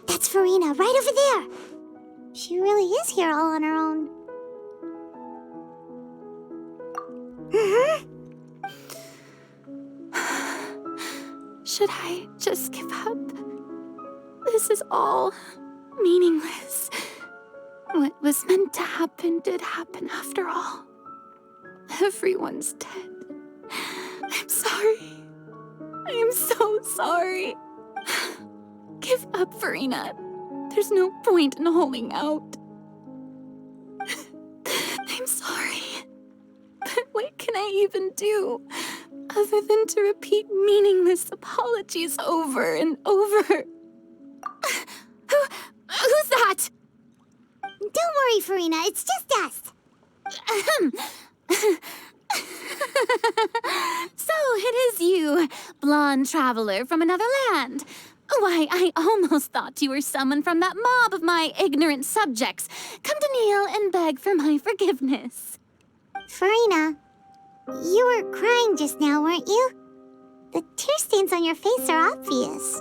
That's Furina, right over there. She really is here all on her own. Should I just give up? This is all meaningless. What was meant to happen did happen after all. Everyone's dead. I'm sorry. I am so sorry. Give up, Furina. There's no point in holding out. I'm sorry. But what can I even do other than to repeat meaningless apologies over and over? Who's that? Don't worry, Furina, it's just us. So it is you, blonde traveler from another land. Why, I almost thought you were someone from that mob of my ignorant subjects, come to kneel and beg for my forgiveness. Furina, you were crying just now, weren't you? The tear stains on your face are obvious.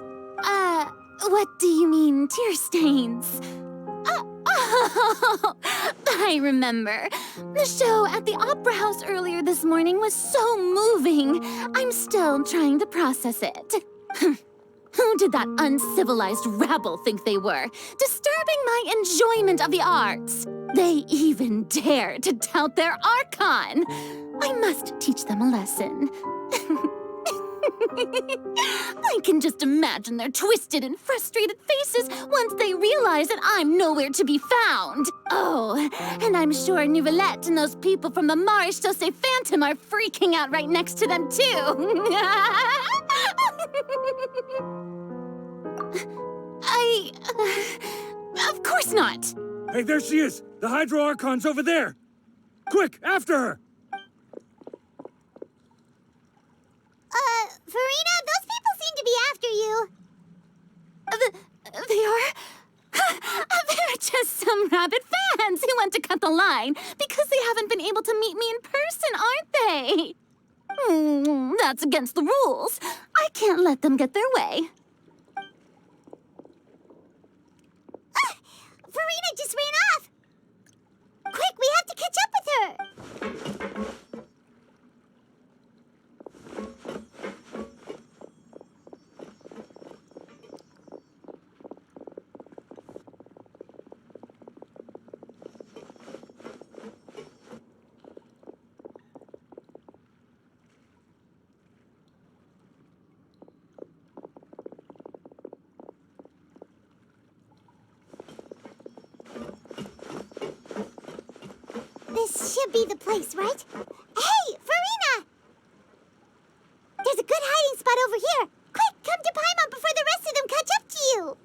What do you mean, tear stains? Oh, I remember. The show at the Opera House earlier this morning was so moving. I'm still trying to process it. Who did that uncivilized rabble think they were, disturbing my enjoyment of the arts? They even dare to tout their Archon. I must teach them a lesson. I can just imagine their twisted and frustrated faces once they realize that I'm nowhere to be found. Oh, and I'm sure Nouvellette and those people from the Marche Chaussee Phantom are freaking out right next to them, too. Of course not. Hey, there she is! The Hydro Archon's over there! Quick, after her! Furina, those people seem to be after you. They are? They're just some rabid fans who want to cut the line because they haven't been able to meet me in person, aren't they? That's against the rules. I can't let them get their way. Furina just ran off! Quick, we have to catch up with her! This should be the place, right? Hey, Furina! There's a good hiding spot over here. Quick, come to Paimon before the rest of them catch up to you.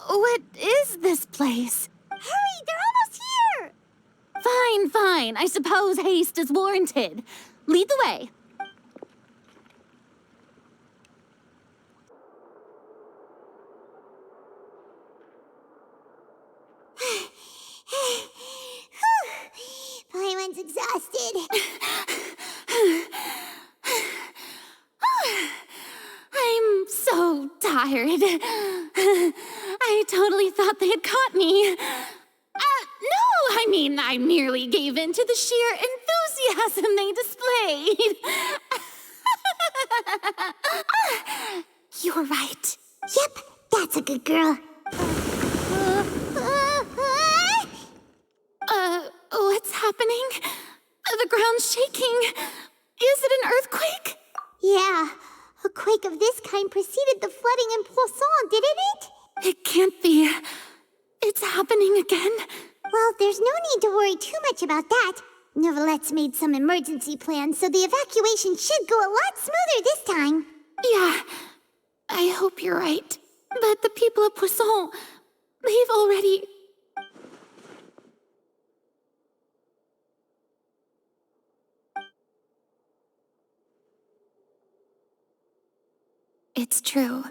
What is this place? Hurry, they're almost here. Fine. I suppose haste is warranted. Lead the way. Paimon's exhausted. I'm so tired. I totally thought they had caught me. No, I mean, I merely gave in to the sheer enthusiasm they displayed. You're right. Yep, that's a good girl. What's happening? The ground's shaking. Is it an earthquake? Yeah, a quake of this kind preceded the flooding in Poisson, didn't it? It can't be. It's happening again. Well, there's no need to worry too much about that. Nouvellette's made some emergency plans, so the evacuation should go a lot smoother this time. Yeah, I hope you're right. But the people of Poisson, they've already... It's true.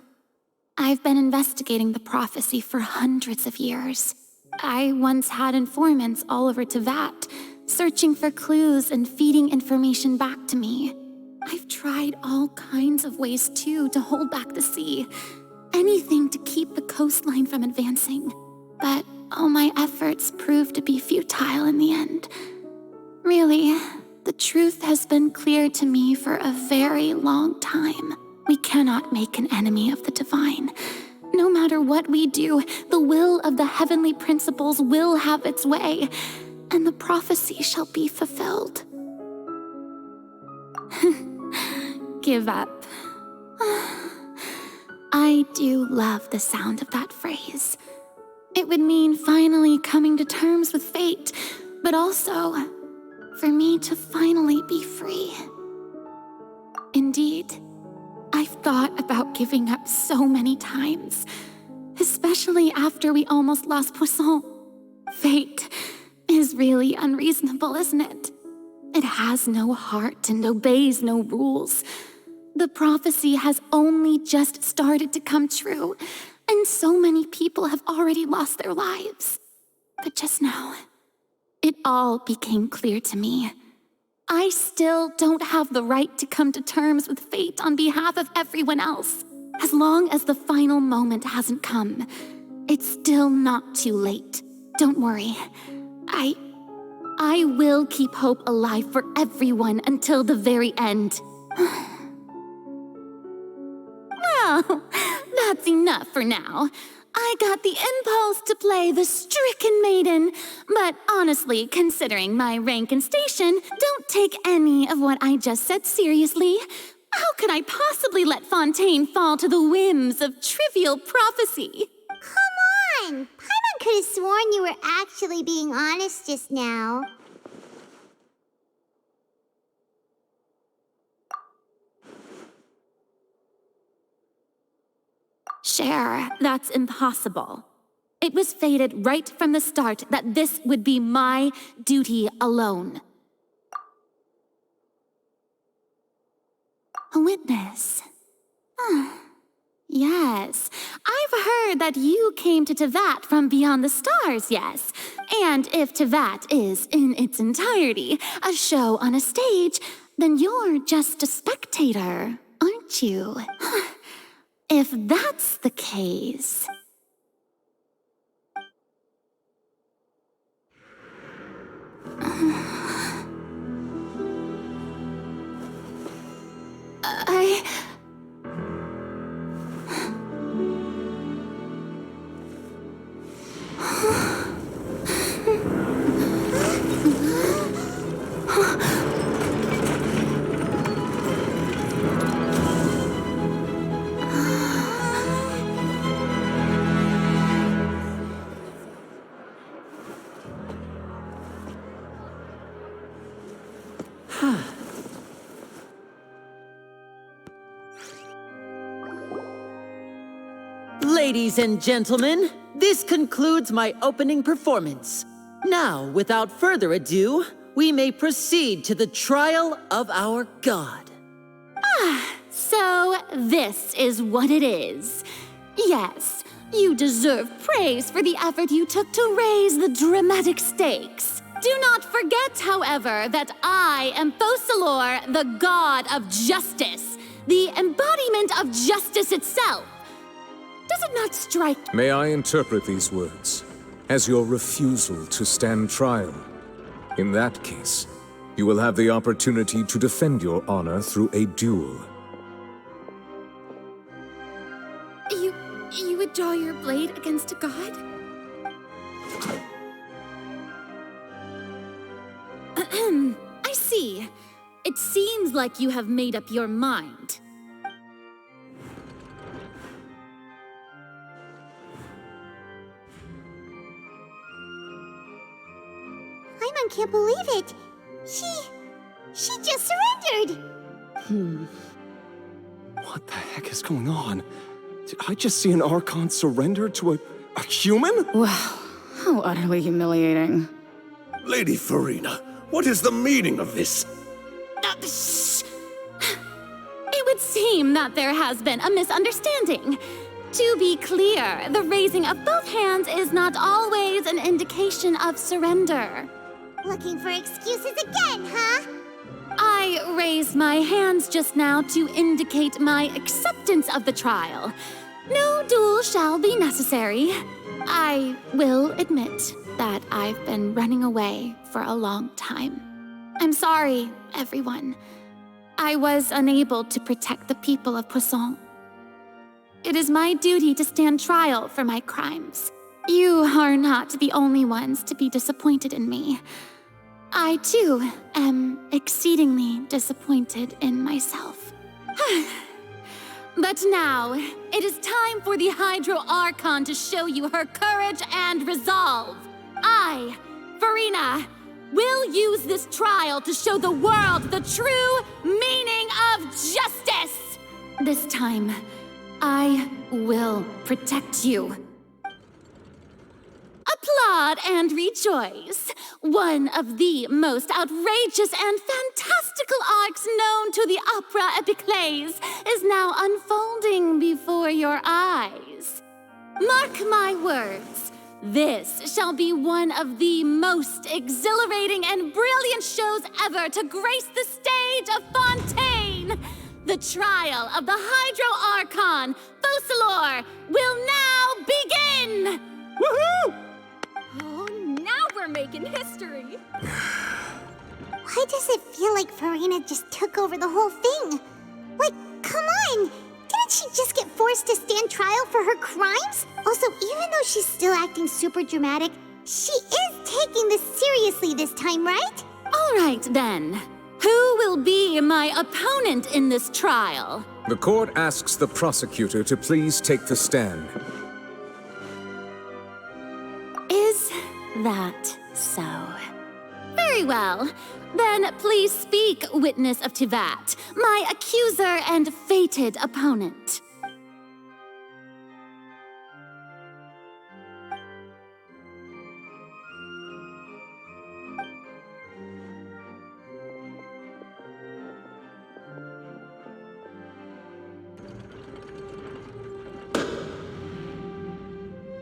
I've been investigating the prophecy for hundreds of years. I once had informants all over Tevat, searching for clues and feeding information back to me. I've tried all kinds of ways, too, to hold back the sea. Anything to keep the coastline from advancing. But all my efforts proved to be futile in the end. Really, the truth has been clear to me for a very long time. We cannot make an enemy of the divine. No matter what we do, the will of the heavenly principles will have its way, and the prophecy shall be fulfilled. Give up. I do love the sound of that phrase. It would mean finally coming to terms with fate, but also for me to finally be free. Indeed, I've thought about giving up so many times, especially after we almost lost Poisson. Fate is really unreasonable, isn't it? It has no heart and obeys no rules. The prophecy has only just started to come true, and so many people have already lost their lives. But just now, it all became clear to me. I still don't have the right to come to terms with fate on behalf of everyone else. As long as the final moment hasn't come, it's still not too late. Don't worry. I will keep hope alive for everyone until the very end. Well, that's enough for now. I got the impulse to play the stricken maiden, but honestly, considering my rank and station, don't take any of what I just said seriously. How could I possibly let Fontaine fall to the whims of trivial prophecy? Come on! Paimon could have sworn you were actually being honest just now. Cher, that's impossible. It was fated right from the start that this would be my duty alone. A witness. Yes, I've heard that you came to Tevat from beyond the stars, yes. And if Tevat is, in its entirety, a show on a stage, then you're just a spectator, aren't you? If that's the case... Ladies and gentlemen, this concludes my opening performance. Now, without further ado, we may proceed to the trial of our god. So this is what it is. Yes, you deserve praise for the effort you took to raise the dramatic stakes. Do not forget, however, that I am Focalors, the god of justice, the embodiment of justice itself. Does it not strike? May I interpret these words as your refusal to stand trial? In that case, you will have the opportunity to defend your honor through a duel. You would draw your blade against a god? I see. It seems like you have made up your mind. Paimon can't believe it. She just surrendered. What the heck is going on? Did I just see an Archon surrender to a human? Wow, how utterly humiliating. Lady Furina, what is the meaning of this? Shh. It would seem that there has been a misunderstanding. To be clear, the raising of both hands is not always an indication of surrender. Looking for excuses again, huh? I raised my hands just now to indicate my acceptance of the trial. No duel shall be necessary. I will admit that I've been running away for a long time. I'm sorry, everyone. I was unable to protect the people of Poisson. It is my duty to stand trial for my crimes. You are not the only ones to be disappointed in me. I, too, am exceedingly disappointed in myself. But now, it is time for the Hydro Archon to show you her courage and resolve. I, Furina, will use this trial to show the world the true meaning of justice. This time, I will protect you. Applaud and rejoice. One of the most outrageous and fantastical arcs known to the opera epiclese is now unfolding before your eyes. Mark my words, this shall be one of the most exhilarating and brilliant shows ever to grace the stage of Fontaine. The trial of the Hydro Archon, Focalors, will now begin! Woohoo! Oh, now we're making history! Why does it feel like Furina just took over the whole thing? Like, come on! Didn't she just get forced to stand trial for her crimes? Also, even though she's still acting super dramatic, she is taking this seriously this time, right? All right, then. Who will be my opponent in this trial? The court asks the prosecutor to please take the stand. Is that so? Very well. Then please speak, witness of Tivat, my accuser and fated opponent.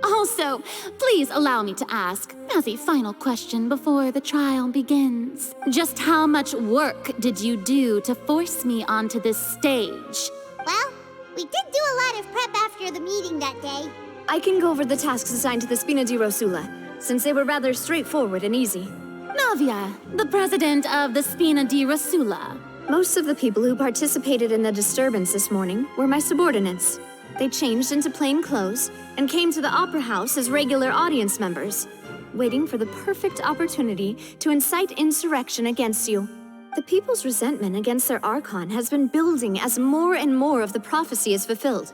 Also, please allow me to ask, as a final question before the trial begins, just how much work did you do to force me onto this stage? Well, we did do a lot of prep after the meeting that day. I can go over the tasks assigned to the Spina di Rosula, since they were rather straightforward and easy. Navia, the president of the Spina di Rosula. Most of the people who participated in the disturbance this morning were my subordinates. They changed into plain clothes and came to the Opera House as regular audience members, waiting for the perfect opportunity to incite insurrection against you. The people's resentment against their Archon has been building as more and more of the prophecy is fulfilled.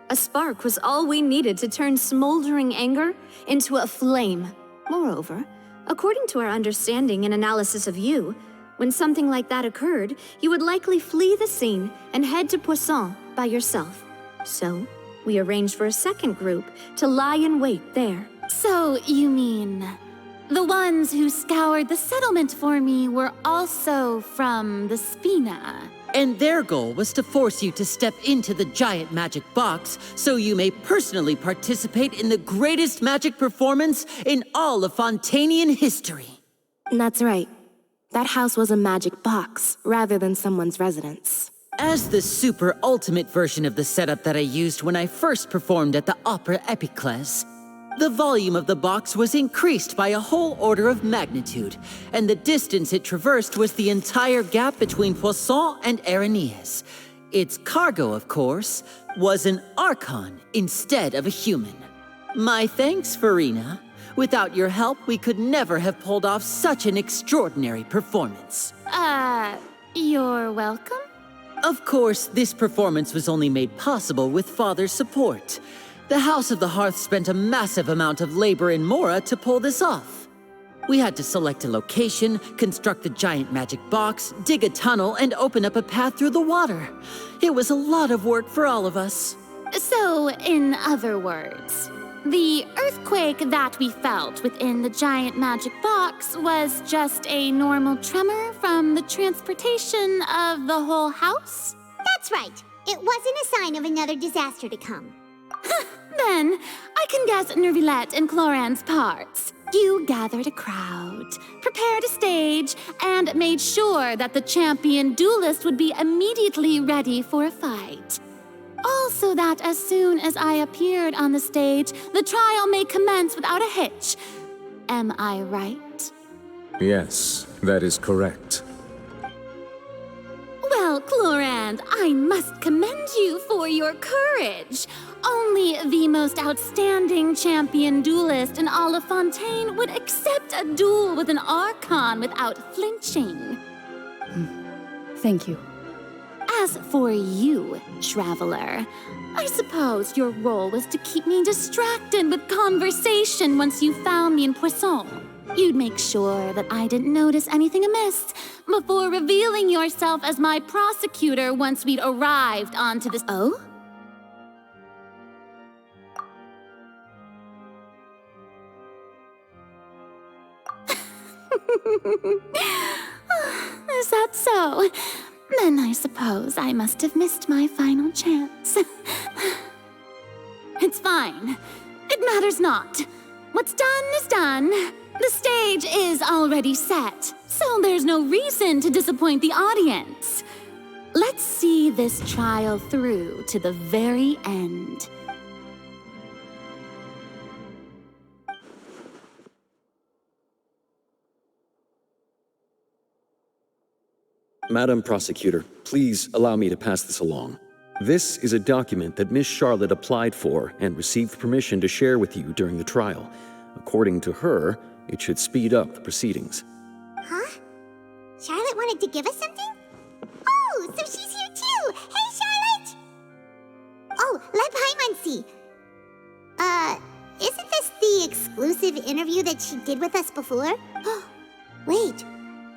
A spark was all we needed to turn smoldering anger into a flame. Moreover, according to our understanding and analysis of you, when something like that occurred, you would likely flee the scene and head to Poisson by yourself. So, we arranged for a second group to lie in wait there. So, you mean, the ones who scoured the settlement for me were also from the Spina? And their goal was to force you to step into the giant magic box so you may personally participate in the greatest magic performance in all of Fontainian history. That's right. That house was a magic box rather than someone's residence. As the super ultimate version of the setup that I used when I first performed at the Opera Epiclese, the volume of the box was increased by a whole order of magnitude, and the distance it traversed was the entire gap between Poisson and Araneas. Its cargo, of course, was an Archon instead of a human. My thanks, Furina. Without your help, we could never have pulled off such an extraordinary performance. You're welcome? Of course, this performance was only made possible with Father's support. The House of the Hearth spent a massive amount of labor in Mora to pull this off. We had to select a location, construct the giant magic box, dig a tunnel, and open up a path through the water. It was a lot of work for all of us. So, in other words, the earthquake that we felt within the giant magic box was just a normal tremor from the transportation of the whole house? That's right. It wasn't a sign of another disaster to come. Then, I can guess Nervilette and Cloran's parts. You gathered a crowd, prepared a stage, and made sure that the champion duelist would be immediately ready for a fight. Also that as soon as I appeared on the stage, the trial may commence without a hitch. Am I right? Yes, that is correct. Well, Clorand, I must commend you for your courage. Only the most outstanding champion duelist in all of Fontaine would accept a duel with an Archon without flinching. Thank you. As for you, Traveler, I suppose your role was to keep me distracted with conversation once you found me in Poisson. You'd make sure that I didn't notice anything amiss before revealing yourself as my prosecutor once we'd arrived onto this— Oh? Is that so? Then I suppose I must have missed my final chance. It's fine. It matters not. What's done is done. The stage is already set, so there's no reason to disappoint the audience. Let's see this trial through to the very end. Madam Prosecutor, please allow me to pass this along. This is a document that Miss Charlotte applied for and received permission to share with you during the trial. According to her, it should speed up the proceedings. Huh? Charlotte wanted to give us something? Oh, so she's here too! Hey, Charlotte! Oh, let Paimon see. Isn't this the exclusive interview that she did with us before? Wait,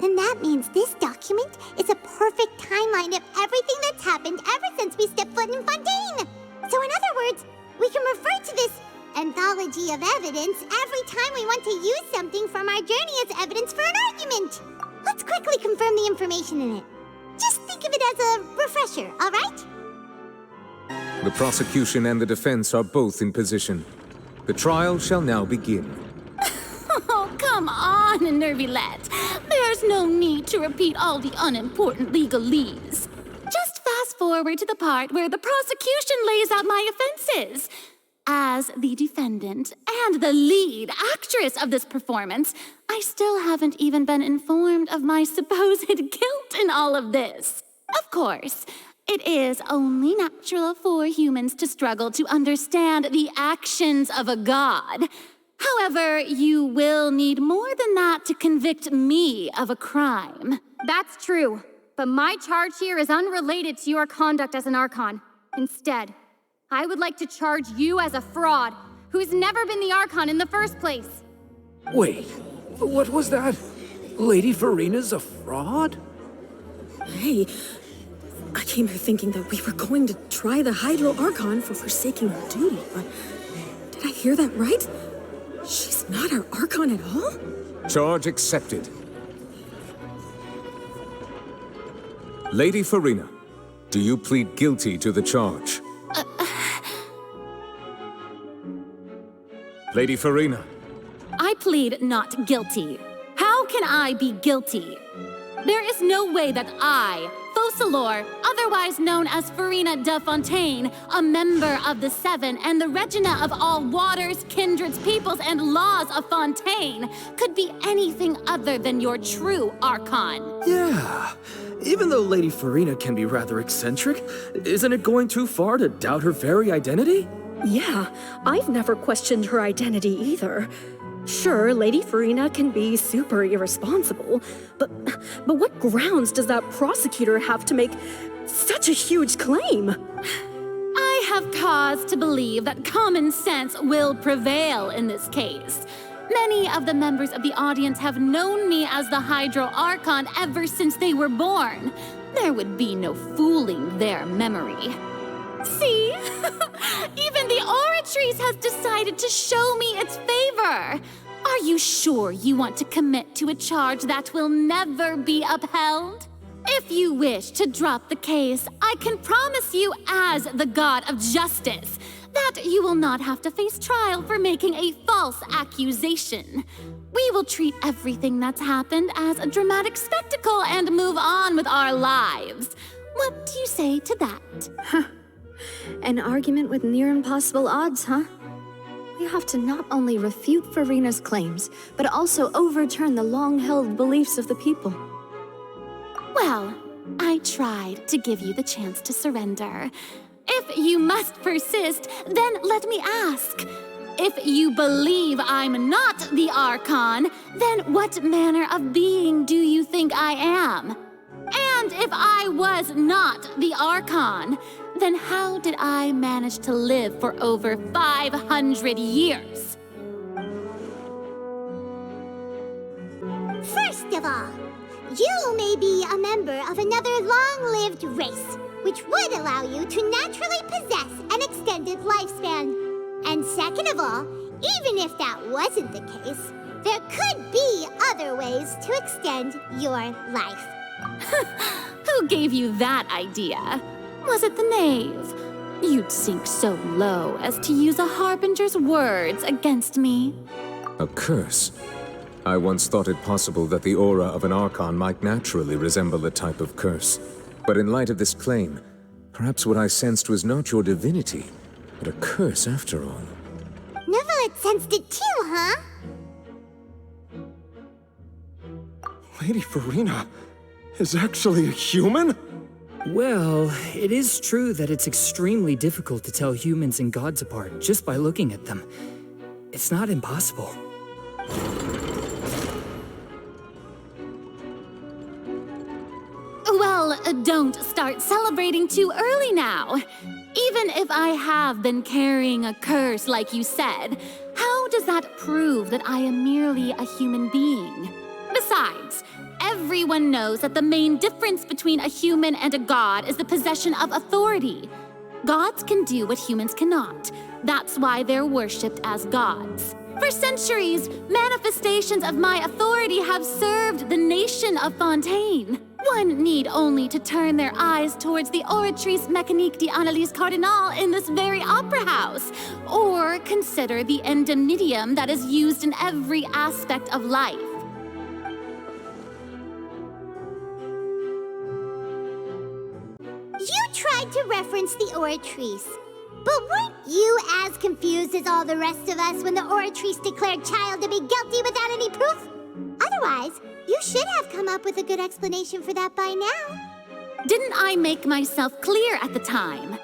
then that means this document is a perfect timeline of everything that's happened ever since we stepped foot in Fontaine! So in other words, we can refer to this anthology of evidence every time we want to use something from our journey as evidence for an argument. Let's quickly confirm the information in it. Just think of it as a refresher, all right? The prosecution and the defense are both in position. The trial shall now begin. Oh, come on, Nervylette. There's no need to repeat all the unimportant legalese. Just fast forward to the part where the prosecution lays out my offenses. As the defendant and the lead actress of this performance, I still haven't even been informed of my supposed guilt in all of this. Of course, it is only natural for humans to struggle to understand the actions of a god. However, you will need more than that to convict me of a crime. That's true, but my charge here is unrelated to your conduct as an Archon. Instead, I would like to charge you as a fraud who's never been the Archon in the first place. Wait, what was that? Lady Furina's a fraud? Hey, I came here thinking that we were going to try the Hydro Archon for forsaking her duty, but did I hear that right? She's not our Archon at all? Charge accepted. Lady Furina, do you plead guilty to the charge? Lady Furina. I plead not guilty. How can I be guilty? There is no way that I, Focalors, otherwise known as Furina de Fontaine, a member of the Seven and the Regina of all waters, kindreds, peoples, and laws of Fontaine, could be anything other than your true Archon. Yeah. Even though Lady Furina can be rather eccentric, isn't it going too far to doubt her very identity? Yeah, I've never questioned her identity either. Sure, Lady Furina can be super irresponsible, but what grounds does that prosecutor have to make such a huge claim? I have cause to believe that common sense will prevail in this case. Many of the members of the audience have known me as the Hydro Archon ever since they were born. There would be no fooling their memory. See? Even the Oratrice has decided to show me its favor. Are you sure you want to commit to a charge that will never be upheld? If you wish to drop the case, I can promise you as the god of justice that fact, you will not have to face trial for making a false accusation. We will treat everything that's happened as a dramatic spectacle and move on with our lives. What do you say to that? An argument with near impossible odds, huh? We have to not only refute Furina's claims, but also overturn the long-held beliefs of the people. Well, I tried to give you the chance to surrender. If you must persist, then let me ask. If you believe I'm not the Archon, then what manner of being do you think I am? And if I was not the Archon, then how did I manage to live for over 500 years? First of all, you may be a member of another long-lived race, which would allow you to naturally possess an extended lifespan. And second of all, even if that wasn't the case, there could be other ways to extend your life. Who gave you that idea? Was it the knave? You'd sink so low as to use a harbinger's words against me. A curse? I once thought it possible that the aura of an Archon might naturally resemble a type of curse. But in light of this claim, perhaps what I sensed was not your divinity, but a curse after all. Neverlet sensed it too, huh? Lady Furina is actually a human? Well, it is true that it's extremely difficult to tell humans and gods apart just by looking at them. It's not impossible. Well, don't start celebrating too early now. Even if I have been carrying a curse like you said, how does that prove that I am merely a human being? Besides, everyone knows that the main difference between a human and a god is the possession of authority. Gods can do what humans cannot. That's why they're worshipped as gods. For centuries, manifestations of my authority have served the nation of Fontaine. One need only to turn their eyes towards the Oratrice Mécanique d'Analyse Cardinal in this very opera house, or consider the endemnitium that is used in every aspect of life. You tried to reference the Oratrice, but weren't you as confused as all the rest of us when the Oratrice declared Child to be guilty without any proof? Otherwise, you should have come up with a good explanation for that by now. Didn't I make myself clear at the time?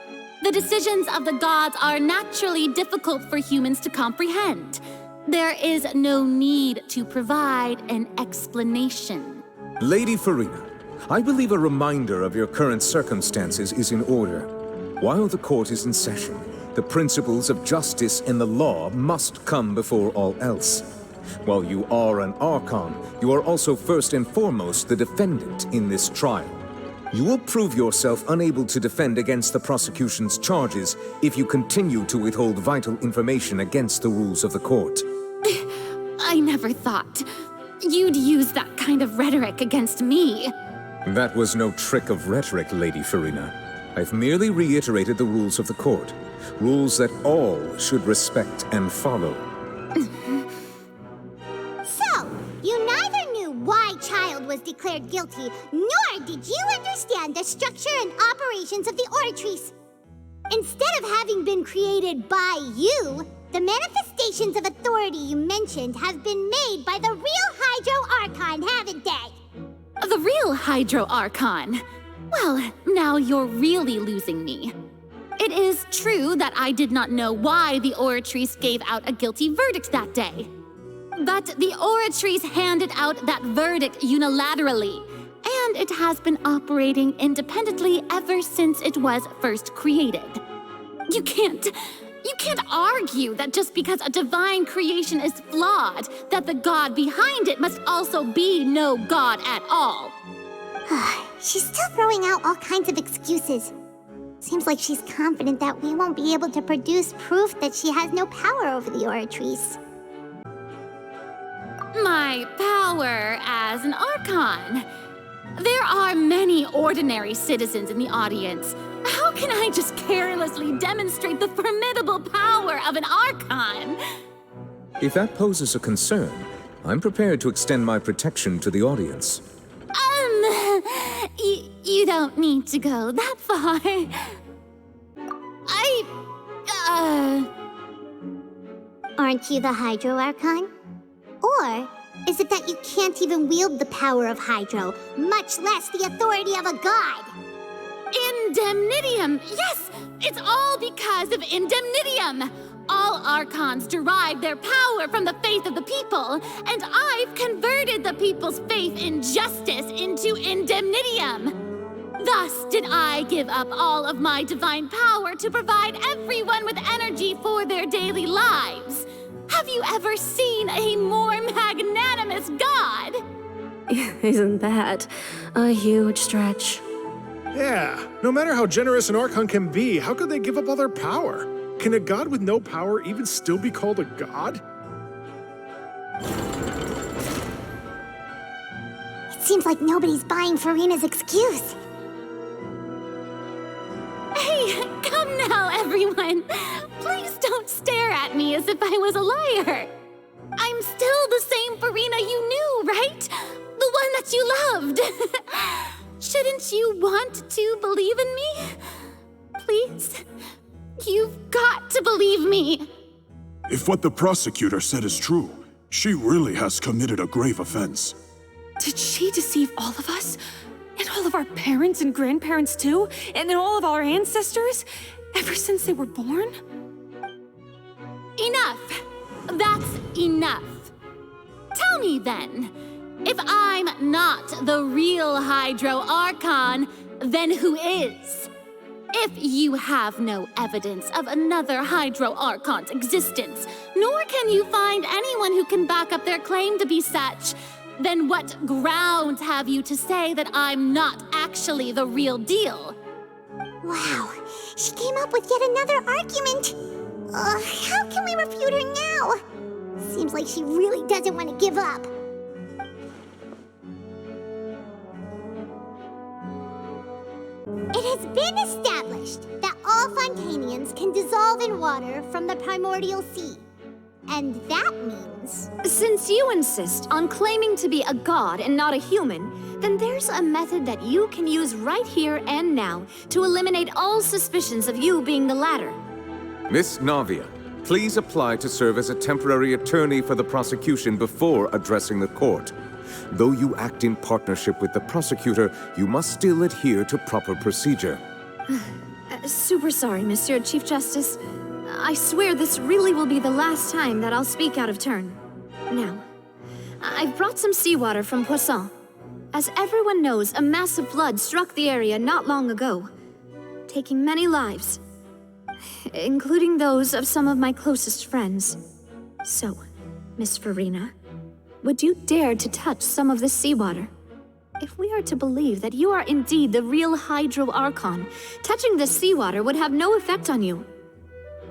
The decisions of the gods are naturally difficult for humans to comprehend. There is no need to provide an explanation. Lady Furina, I believe a reminder of your current circumstances is in order. While the court is in session, the principles of justice and the law must come before all else. While you are an Archon, you are also first and foremost the defendant in this trial. You will prove yourself unable to defend against the prosecution's charges if you continue to withhold vital information against the rules of the court. I never thought you'd use that kind of rhetoric against me. That was no trick of rhetoric, Lady Furina. I've merely reiterated the rules of the court. Rules that all should respect and follow. So, you neither knew why Child was declared guilty, nor did you understand the structure and operations of the Oratrice. Instead of having been created by you, the manifestations of authority you mentioned have been made by the real Hydro Archon, haven't they? The real Hydro Archon? Well, now you're really losing me. It is true that I did not know why the Oratrice gave out a guilty verdict that day. But the Oratrice handed out that verdict unilaterally, and it has been operating independently ever since it was first created. You can't argue that just because a divine creation is flawed, that the god behind it must also be no god at all. She's still throwing out all kinds of excuses. Seems like she's confident that we won't be able to produce proof that she has no power over the Oratrice. My power as an Archon. There are many ordinary citizens in the audience. How can I just carelessly demonstrate the formidable power of an Archon? If that poses a concern, I'm prepared to extend my protection to the audience. You don't need to go that far. Aren't you the Hydro Archon? Or is it that you can't even wield the power of Hydro, much less the authority of a god? Indemnitium! Yes! It's all because of Indemnitium! All Archons derive their power from the faith of the people, and I've converted the people's faith in justice into Indemnitium. Thus did I give up all of my divine power to provide everyone with energy for their daily lives. Have you ever seen a more magnanimous god? Isn't that a huge stretch? Yeah, no matter how generous an Archon can be, how could they give up all their power? Can a god with no power even still be called a god? It seems like nobody's buying Furina's excuse. Hey, come now, everyone. Please don't stare at me as if I was a liar. I'm still the same Furina you knew, right? The one that you loved. Shouldn't you want to believe in me? Please? You've got to believe me. If what the prosecutor said is true, she really has committed a grave offense. Did she deceive all of us? And all of our parents and grandparents too? And then all of our ancestors? Ever since they were born? Enough. That's enough. Tell me then, if I'm not the real Hydro Archon, then who is? If you have no evidence of another Hydro Archon's existence, nor can you find anyone who can back up their claim to be such, then what grounds have you to say that I'm not actually the real deal? Wow, she came up with yet another argument. How can we refute her now? Seems like she really doesn't want to give up. It has been established that all Fontainians can dissolve in water from the primordial sea. And that means... Since you insist on claiming to be a god and not a human, then there's a method that you can use right here and now to eliminate all suspicions of you being the latter. Miss Navia, please apply to serve as a temporary attorney for the prosecution before addressing the court. Though you act in partnership with the prosecutor, you must still adhere to proper procedure. Super sorry, Monsieur Chief Justice. I swear this really will be the last time that I'll speak out of turn. Now, I've brought some seawater from Poisson. As everyone knows, a massive flood struck the area not long ago, taking many lives, including those of some of my closest friends. So, Miss Furina, would you dare to touch some of this seawater? If we are to believe that you are indeed the real Hydro Archon, touching this seawater would have no effect on you.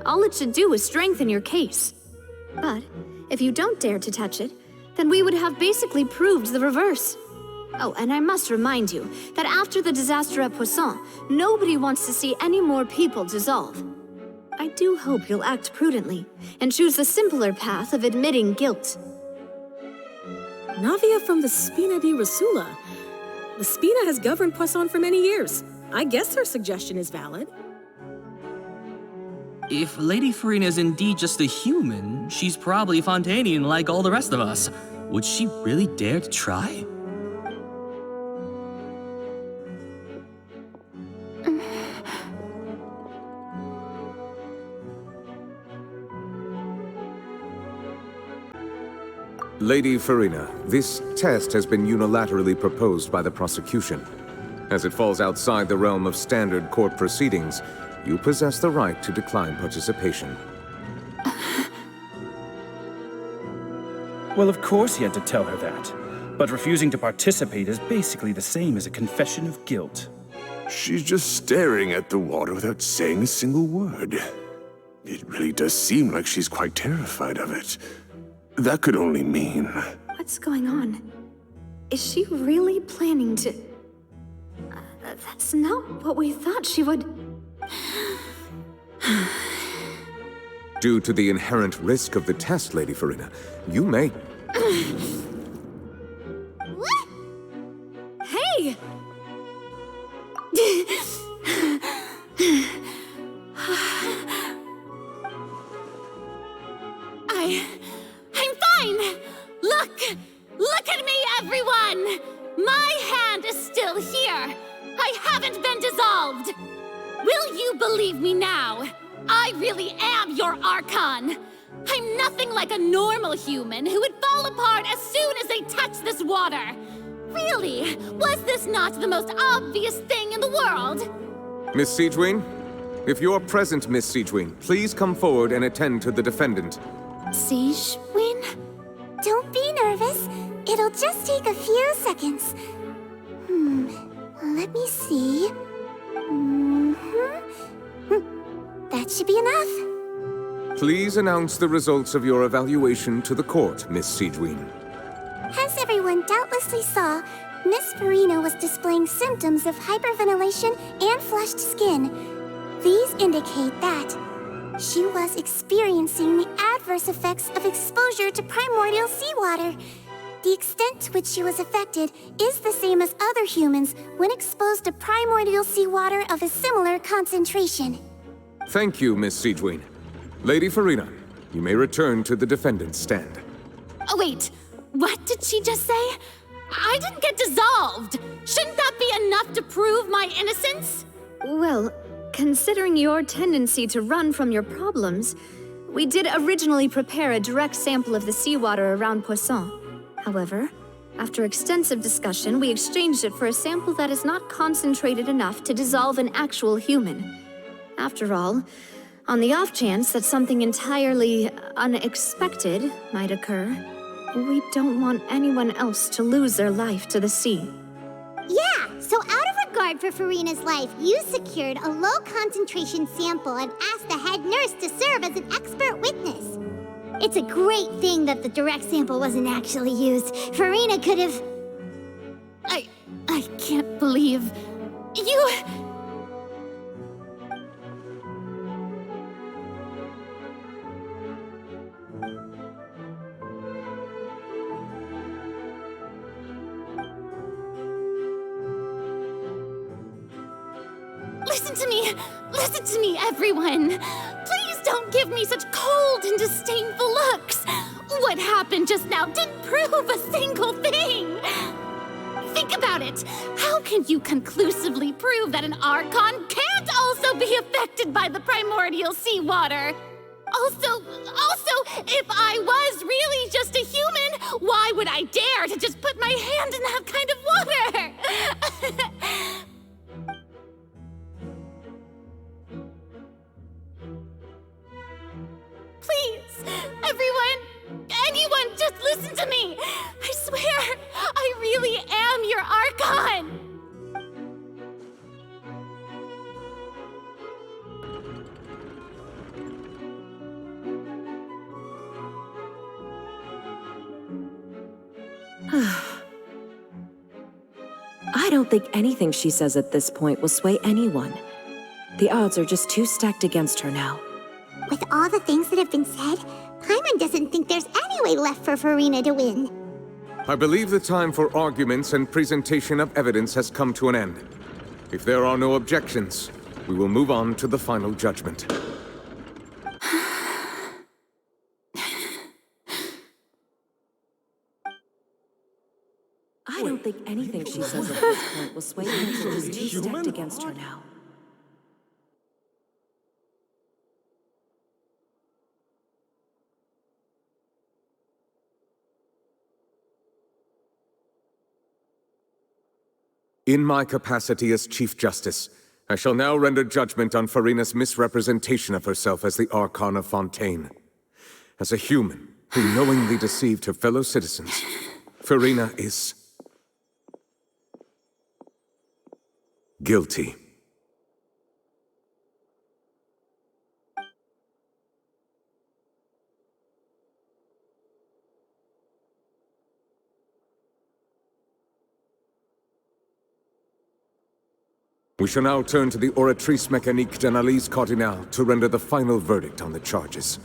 All it should do is strengthen your case. But if you don't dare to touch it, then we would have basically proved the reverse. Oh, and I must remind you that after the disaster at Poisson, nobody wants to see any more people dissolve. I do hope you'll act prudently and choose the simpler path of admitting guilt. Navia from the Spina di Rosula. The Spina has governed Poisson for many years. I guess her suggestion is valid. If Lady Furina is indeed just a human, she's probably Fontainian like all the rest of us. Would she really dare to try? Lady Furina, this test has been unilaterally proposed by the prosecution. As it falls outside the realm of standard court proceedings, you possess the right to decline participation. Well, of course he had to tell her that. But refusing to participate is basically the same as a confession of guilt. She's just staring at the water without saying a single word. It really does seem like she's quite terrified of it. That could only mean... What's going on? Is she really planning to... That's not what we thought she would... Due to the inherent risk of the test, Lady Furina, you may... What? Hey! I'm fine! Look at me, everyone! My hand is still here! I haven't been dissolved! Will you believe me now? I really am your Archon! I'm nothing like a normal human who would fall apart as soon as they touch this water! Really, was this not the most obvious thing in the world? Miss Siegewien? If you're present, Miss Siegewien, please come forward and attend to the defendant. Siegewien? Don't be nervous. It'll just take a few seconds. Let me see. That should be enough. Please announce the results of your evaluation to the court, Miss Siegewien. As everyone doubtlessly saw, Miss Furina was displaying symptoms of hyperventilation and flushed skin. These indicate that she was experiencing the adverse effects of exposure to primordial seawater. The extent to which she was affected is the same as other humans when exposed to primordial seawater of a similar concentration. Thank you, Miss Siegewien. Lady Furina, you may return to the defendant's stand. Oh, wait. What did she just say? I didn't get dissolved! Shouldn't that be enough to prove my innocence? Well, considering your tendency to run from your problems, we did originally prepare a direct sample of the seawater around Poisson. However, after extensive discussion, we exchanged it for a sample that is not concentrated enough to dissolve an actual human. After all, on the off chance that something entirely unexpected might occur, we don't want anyone else to lose their life to the sea. Yeah, so out of regard for Furina's life, you secured a low-concentration sample and asked the head nurse to serve as an expert witness. It's a great thing that the direct sample wasn't actually used. Furina could have... I can't believe... You... Listen to me, everyone! Please don't give me such cold and disdainful looks! What happened just now didn't prove a single thing! Think about it! How can you conclusively prove that an Archon can't also be affected by the primordial seawater? Also, if I was really just a human, why would I dare to just put my hand in that kind of water? Please, anyone, just listen to me! I swear, I really am your Archon! I don't think anything she says at this point will sway anyone. The odds are just too stacked against her now. With all the things that have been said, Paimon doesn't think there's any way left for Furina to win. I believe the time for arguments and presentation of evidence has come to an end. If there are no objections, we will move on to the final judgment. I don't think anything she says at this point will sway anyone. She's too stacked against her now. In my capacity as Chief Justice, I shall now render judgment on Furina's misrepresentation of herself as the Archon of Fontaine. As a human who knowingly deceived her fellow citizens, Furina is... guilty. We shall now turn to the Oratrice Mécanique d'Analyse Cardinale to render the final verdict on the charges.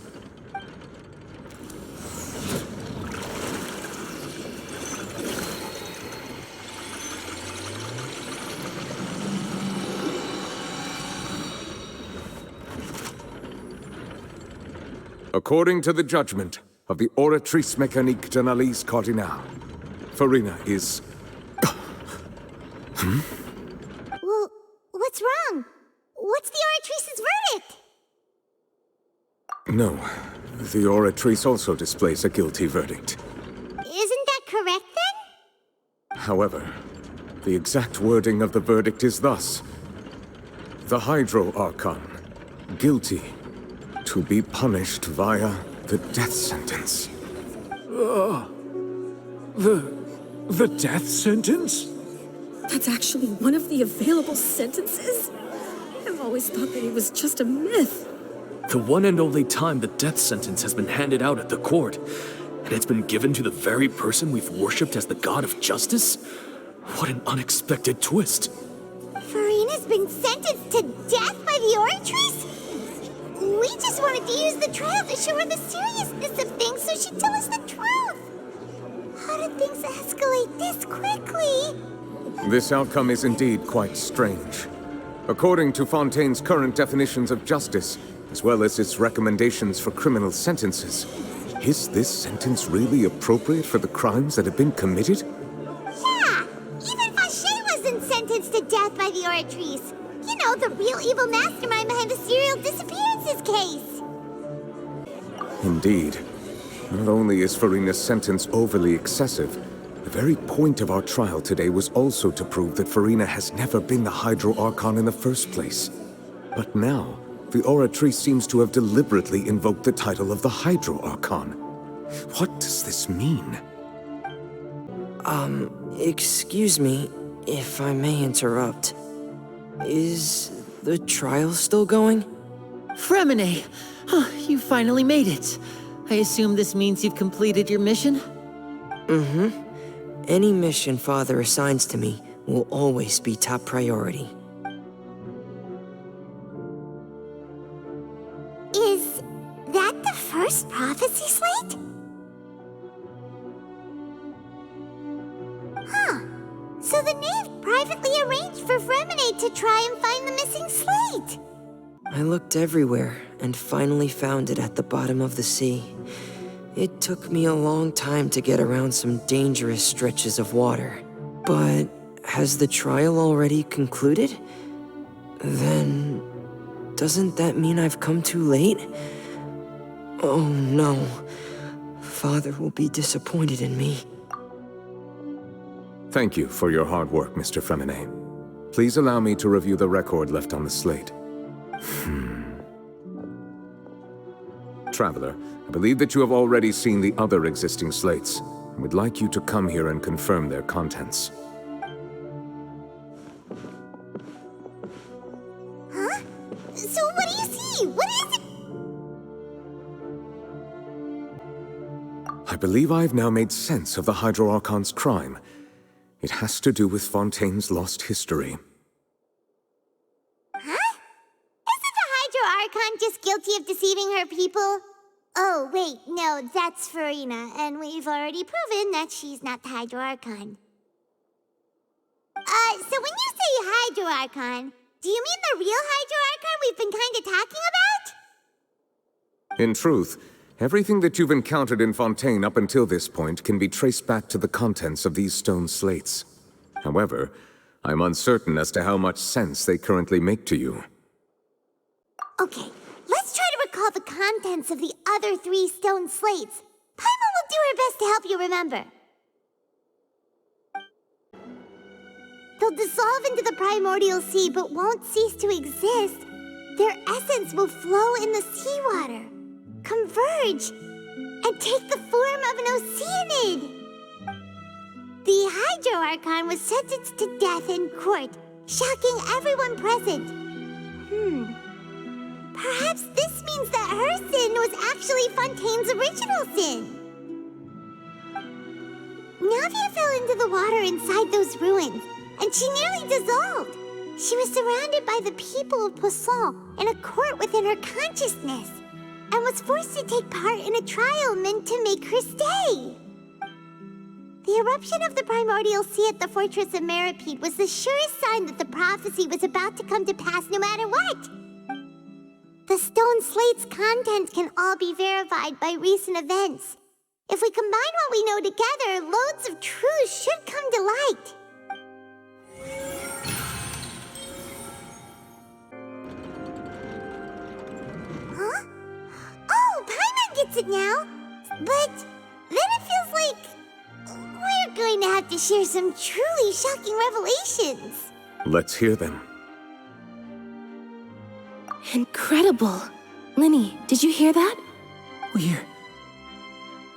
According to the judgment of the Oratrice Mécanique d'Analyse Cardinale, Furina is... Well, what's wrong? What's the Oratrice's verdict? No, the Oratrice also displays a guilty verdict. Isn't that correct then? However, the exact wording of the verdict is thus. The Hydro Archon, guilty, to be punished via the death sentence. The death sentence? That's actually one of the available sentences? I've always thought that it was just a myth. The one and only time the death sentence has been handed out at the court, and it's been given to the very person we've worshipped as the god of justice? What an unexpected twist. Furina's been sentenced to death by the Oratrice? We just wanted to use the trial to show her the seriousness of things so she'd tell us the truth. How did things escalate this quickly? This outcome is indeed quite strange. According to Fontaine's current definitions of justice, as well as its recommendations for criminal sentences, is this sentence really appropriate for the crimes that have been committed? Yeah! Even Focalors wasn't sentenced to death by the Oratrice. You know, the real evil mastermind behind the serial disappearances case. Indeed. Not only is Furina's sentence overly excessive, the very point of our trial today was also to prove that Furina has never been the Hydro Archon in the first place. But now, the Oratrice seems to have deliberately invoked the title of the Hydro Archon. What does this mean? Excuse me, if I may interrupt. Is the trial still going? Fremine! You finally made it. I assume this means you've completed your mission? Mm-hmm. Any mission Father assigns to me will always be top priority. Is that the first prophecy slate? Huh. So the knave privately arranged for Fremine to try and find the missing slate. I looked everywhere and finally found it at the bottom of the sea. It took me a long time to get around some dangerous stretches of water. But has the trial already concluded? Then doesn't that mean I've come too late? Oh no. Father will be disappointed in me. Thank you for your hard work, Mr. Fremine. Please allow me to review the record left on the slate. Traveler, I believe that you have already seen the other existing slates, and would like you to come here and confirm their contents. Huh? So what do you see? What is it? I believe I have now made sense of the Hydro Archon's crime. It has to do with Fontaine's lost history. Huh? Isn't the Hydro Archon just guilty of deceiving her people? Oh, wait, no, that's Furina, and we've already proven that she's not the Hydro Archon. So when you say Hydro Archon, do you mean the real Hydro Archon we've been kinda talking about? In truth, everything that you've encountered in Fontaine up until this point can be traced back to the contents of these stone slates. However, I'm uncertain as to how much sense they currently make to you. Okay, let's try to recall the contents of the other 3 stone slates. Paimon will do her best to help you remember. They'll dissolve into the primordial sea but won't cease to exist. Their essence will flow in the seawater, converge, and take the form of an oceanid. The Hydro Archon was sentenced to death in court, shocking everyone present. Perhaps this means that her sin was actually Fontaine's original sin. Navia fell into the water inside those ruins, and she nearly dissolved. She was surrounded by the people of Poisson in a court within her consciousness, and was forced to take part in a trial meant to make her stay. The eruption of the primordial sea at the fortress of Meripede was the surest sign that the prophecy was about to come to pass no matter what. The stone slate's contents can all be verified by recent events. If we combine what we know together, loads of truth should come to light. Huh? Oh, Paimon gets it now! But then it feels like we're going to have to share some truly shocking revelations. Let's hear them. Incredible. Linny, did you hear that? We're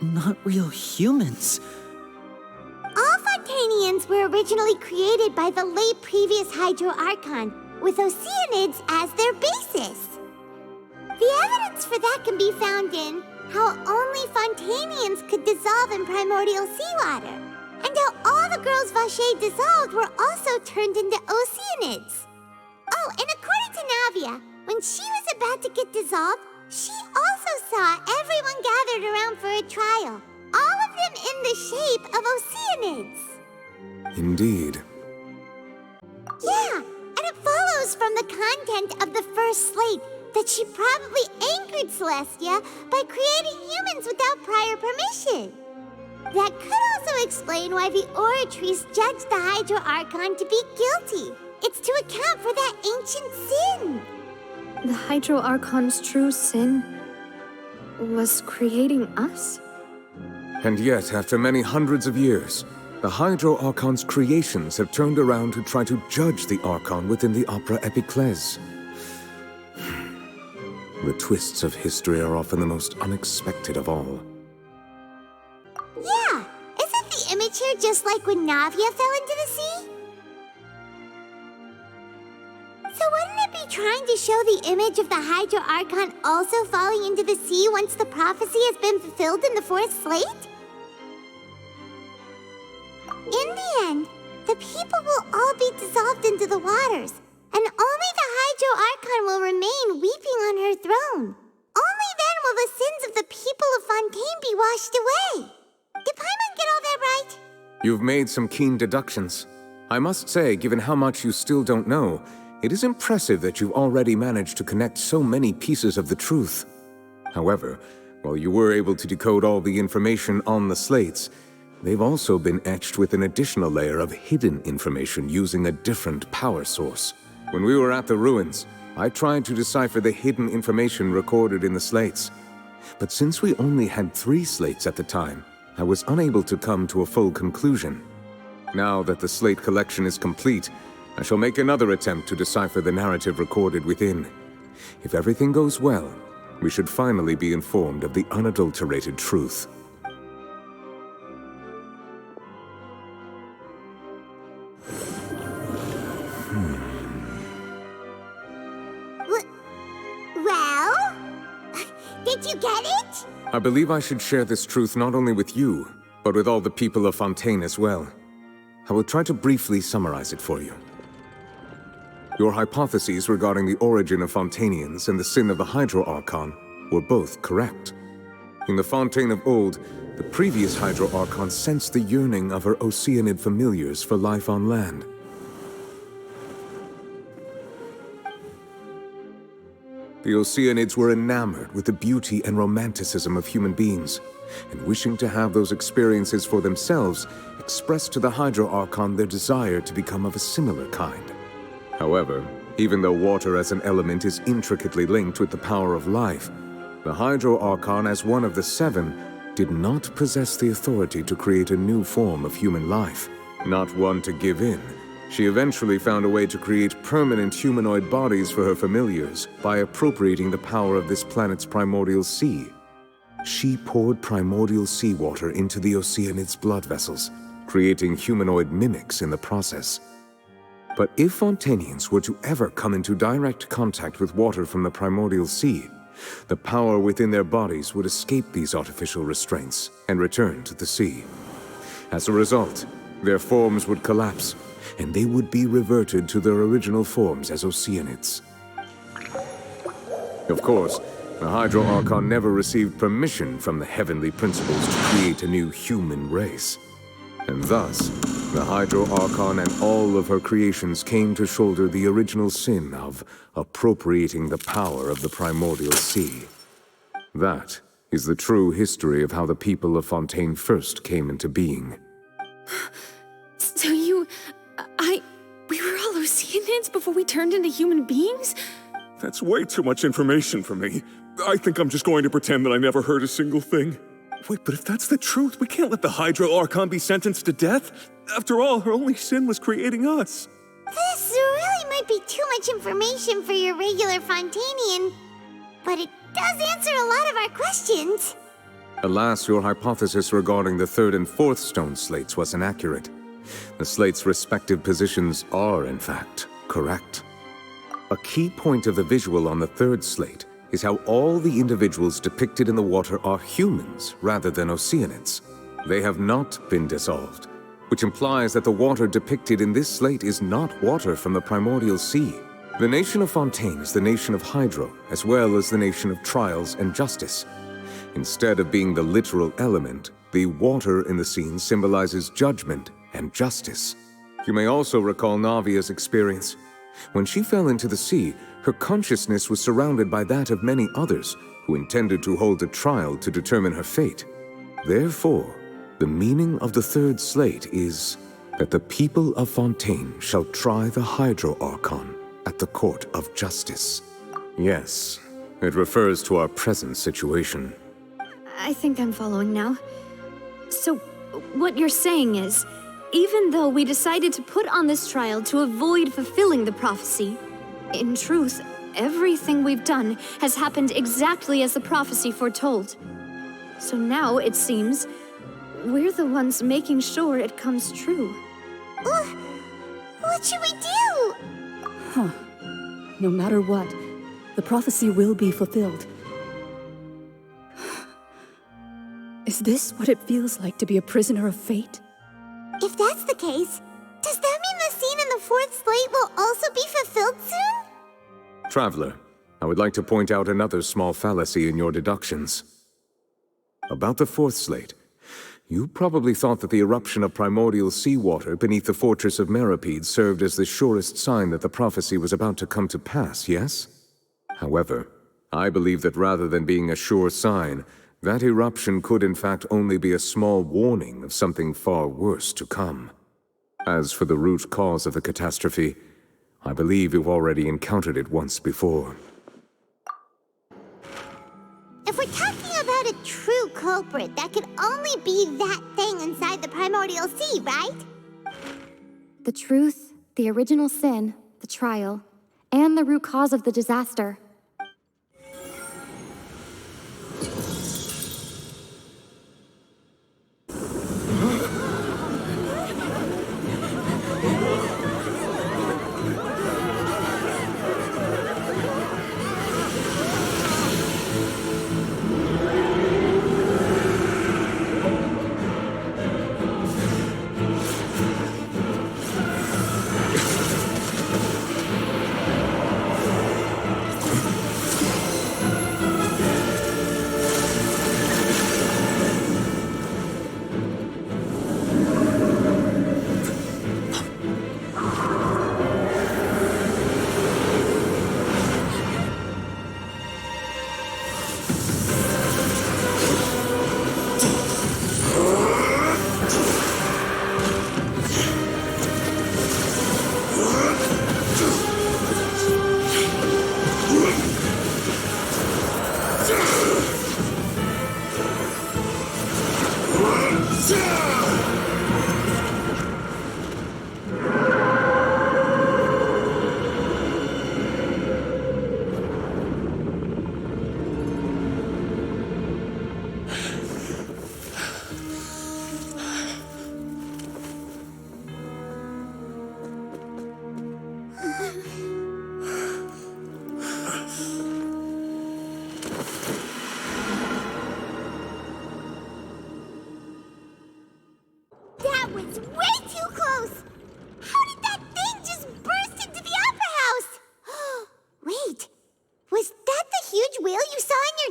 not real humans. All Fontainians were originally created by the late previous Hydro Archon, with Oceanids as their basis. The evidence for that can be found in how only Fontainians could dissolve in primordial seawater, and how all the girls Vacher dissolved were also turned into Oceanids. Oh, and according to Navia, when she was about to get dissolved, she also saw everyone gathered around for a trial, all of them in the shape of Oceanids. Indeed. Yeah, and it follows from the content of the first slate that she probably angered Celestia by creating humans without prior permission. That could also explain why the Oratries judged the Hydro Archon to be guilty. It's to account for that ancient sin. The Hydro Archon's true sin was creating us? And yet, after many hundreds of years, the Hydro Archon's creations have turned around to try to judge the Archon within the Opera Epiclese. The twists of history are often the most unexpected of all. Yeah, isn't the image here just like when Navia fell into the sea? So wouldn't it be trying to show the image of the Hydro Archon also falling into the sea once the prophecy has been fulfilled in the fourth slate? In the end, the people will all be dissolved into the waters, and only the Hydro Archon will remain weeping on her throne. Only then will the sins of the people of Fontaine be washed away. Did Paimon get all that right? You've made some keen deductions. I must say, given how much you still don't know, it is impressive that you've already managed to connect so many pieces of the truth. However, while you were able to decode all the information on the slates, they've also been etched with an additional layer of hidden information using a different power source. When we were at the ruins, I tried to decipher the hidden information recorded in the slates. But since we only had 3 slates at the time, I was unable to come to a full conclusion. Now that the slate collection is complete, I shall make another attempt to decipher the narrative recorded within. If everything goes well, we should finally be informed of the unadulterated truth. Well? Did you get it? I believe I should share this truth not only with you, but with all the people of Fontaine as well. I will try to briefly summarize it for you. Your hypotheses regarding the origin of Fontainians and the sin of the Hydro Archon were both correct. In the Fontaine of old, the previous Hydro Archon sensed the yearning of her Oceanid familiars for life on land. The Oceanids were enamored with the beauty and romanticism of human beings, and wishing to have those experiences for themselves, expressed to the Hydro Archon their desire to become of a similar kind. However, even though water as an element is intricately linked with the power of life, the Hydro Archon, as one of the 7, did not possess the authority to create a new form of human life. Not one to give in, she eventually found a way to create permanent humanoid bodies for her familiars by appropriating the power of this planet's primordial sea. She poured primordial seawater into the Oceanids' blood vessels, creating humanoid mimics in the process. But if Fontainians were to ever come into direct contact with water from the primordial sea, the power within their bodies would escape these artificial restraints and return to the sea. As a result, their forms would collapse, and they would be reverted to their original forms as Oceanids. Of course, the Hydro Archon never received permission from the heavenly principles to create a new human race. And thus, the Hydro Archon and all of her creations came to shoulder the original sin of appropriating the power of the primordial sea. That is the true history of how the people of Fontaine first came into being. So we were all Oceanids before we turned into human beings? That's way too much information for me. I think I'm just going to pretend that I never heard a single thing. Wait, but if that's the truth, we can't let the Hydro Archon be sentenced to death. After all, her only sin was creating us. This really might be too much information for your regular Fontainian, but it does answer a lot of our questions. Alas, your hypothesis regarding the third and fourth stone slates was inaccurate. The slates' respective positions are, in fact, correct. A key point of the visual on the third slate is how all the individuals depicted in the water are humans rather than Oceanids. They have not been dissolved, which implies that the water depicted in this slate is not water from the primordial sea. The nation of Fontaine is the nation of Hydro, as well as the nation of trials and justice. Instead of being the literal element, the water in the scene symbolizes judgment and justice. You may also recall Navia's experience. When she fell into the sea, her consciousness was surrounded by that of many others who intended to hold a trial to determine her fate. Therefore, the meaning of the third slate is that the people of Fontaine shall try the Hydro Archon at the court of justice. Yes, it refers to our present situation. I think I'm following now. So, what you're saying is, even though we decided to put on this trial to avoid fulfilling the prophecy, in truth, everything we've done has happened exactly as the prophecy foretold. So now, it seems, we're the ones making sure it comes true. What should we do? Huh. No matter what, the prophecy will be fulfilled. Is this what it feels like to be a prisoner of fate? If that's the case, does that mean the scene in the fourth slate will also be fulfilled soon? Traveler, I would like to point out another small fallacy in your deductions. About the fourth slate, you probably thought that the eruption of primordial seawater beneath the fortress of Meripede served as the surest sign that the prophecy was about to come to pass, yes? However, I believe that rather than being a sure sign, that eruption could in fact only be a small warning of something far worse to come. As for the root cause of the catastrophe, I believe you've already encountered it once before. If we're talking about a true culprit, that could only be that thing inside the primordial sea, right? The truth, the original sin, the trial, and the root cause of the disaster.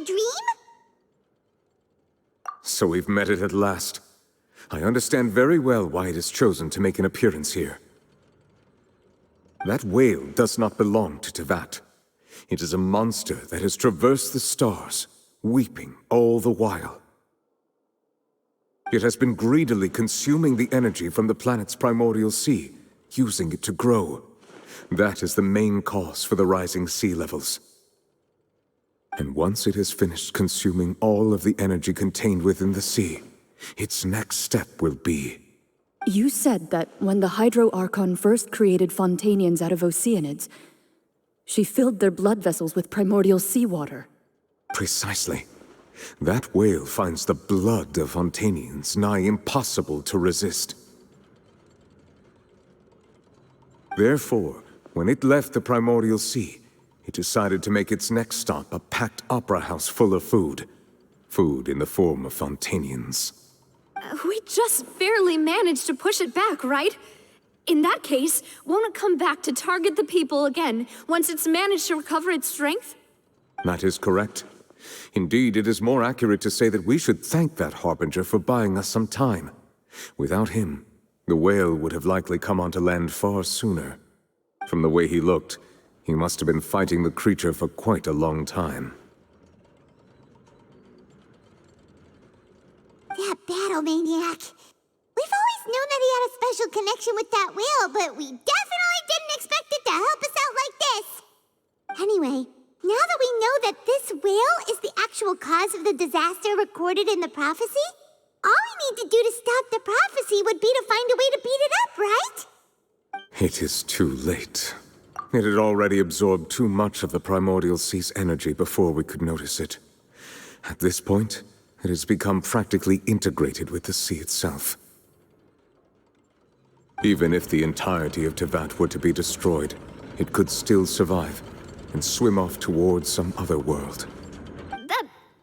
a dream? So we've met it at last. I understand very well why it has chosen to make an appearance here. That whale does not belong to Tevat. It is a monster that has traversed the stars, weeping all the while. It has been greedily consuming the energy from the planet's primordial sea, using it to grow. That is the main cause for the rising sea levels. And once it has finished consuming all of the energy contained within the sea, its next step will be... You said that when the Hydro Archon first created Fontainians out of Oceanids, she filled their blood vessels with primordial seawater. Precisely. That whale finds the blood of Fontainians nigh impossible to resist. Therefore, when it left the primordial sea, it decided to make its next stop a packed opera house full of food. Food in the form of Fontainians. We just barely managed to push it back, right? In that case, won't it come back to target the people again once it's managed to recover its strength? That is correct. Indeed, it is more accurate to say that we should thank that Harbinger for buying us some time. Without him, the whale would have likely come onto land far sooner. From the way he looked, he must have been fighting the creature for quite a long time. That battle maniac. We've always known that he had a special connection with that whale, but we definitely didn't expect it to help us out like this. Anyway, now that we know that this whale is the actual cause of the disaster recorded in the prophecy, all we need to do to stop the prophecy would be to find a way to beat it up, right? It is too late. It had already absorbed too much of the primordial sea's energy before we could notice it. At this point, it has become practically integrated with the sea itself. Even if the entirety of Tevat were to be destroyed, it could still survive and swim off towards some other world.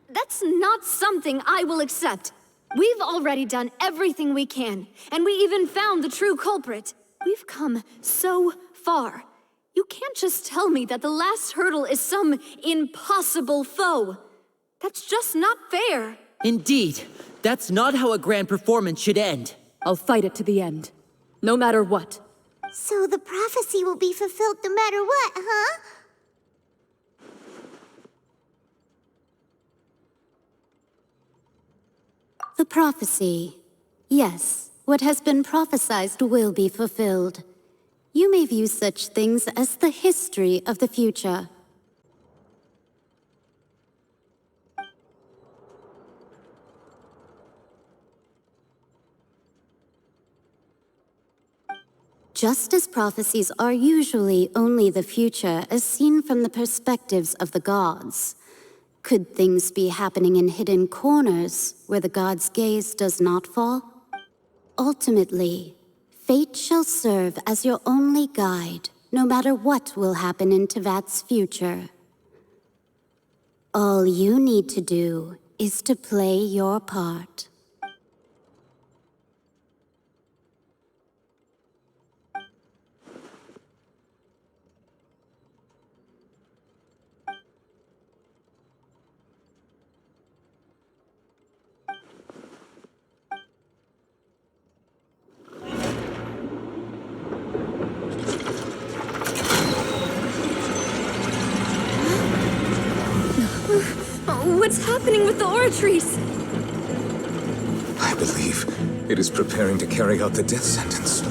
That's not something I will accept. We've already done everything we can, and we even found the true culprit. We've come so far. You can't just tell me that the last hurdle is some impossible foe. That's just not fair. Indeed, that's not how a grand performance should end. I'll fight it to the end, no matter what. So the prophecy will be fulfilled no matter what, huh? The prophecy. Yes, what has been prophesied will be fulfilled. You may view such things as the history of the future. Just as prophecies are usually only the future as seen from the perspectives of the gods, could things be happening in hidden corners where the gods' gaze does not fall? Ultimately, fate shall serve as your only guide, no matter what will happen in Tevat's future. All you need to do is to play your part. What's happening with the oratories? I believe it is preparing to carry out the death sentence.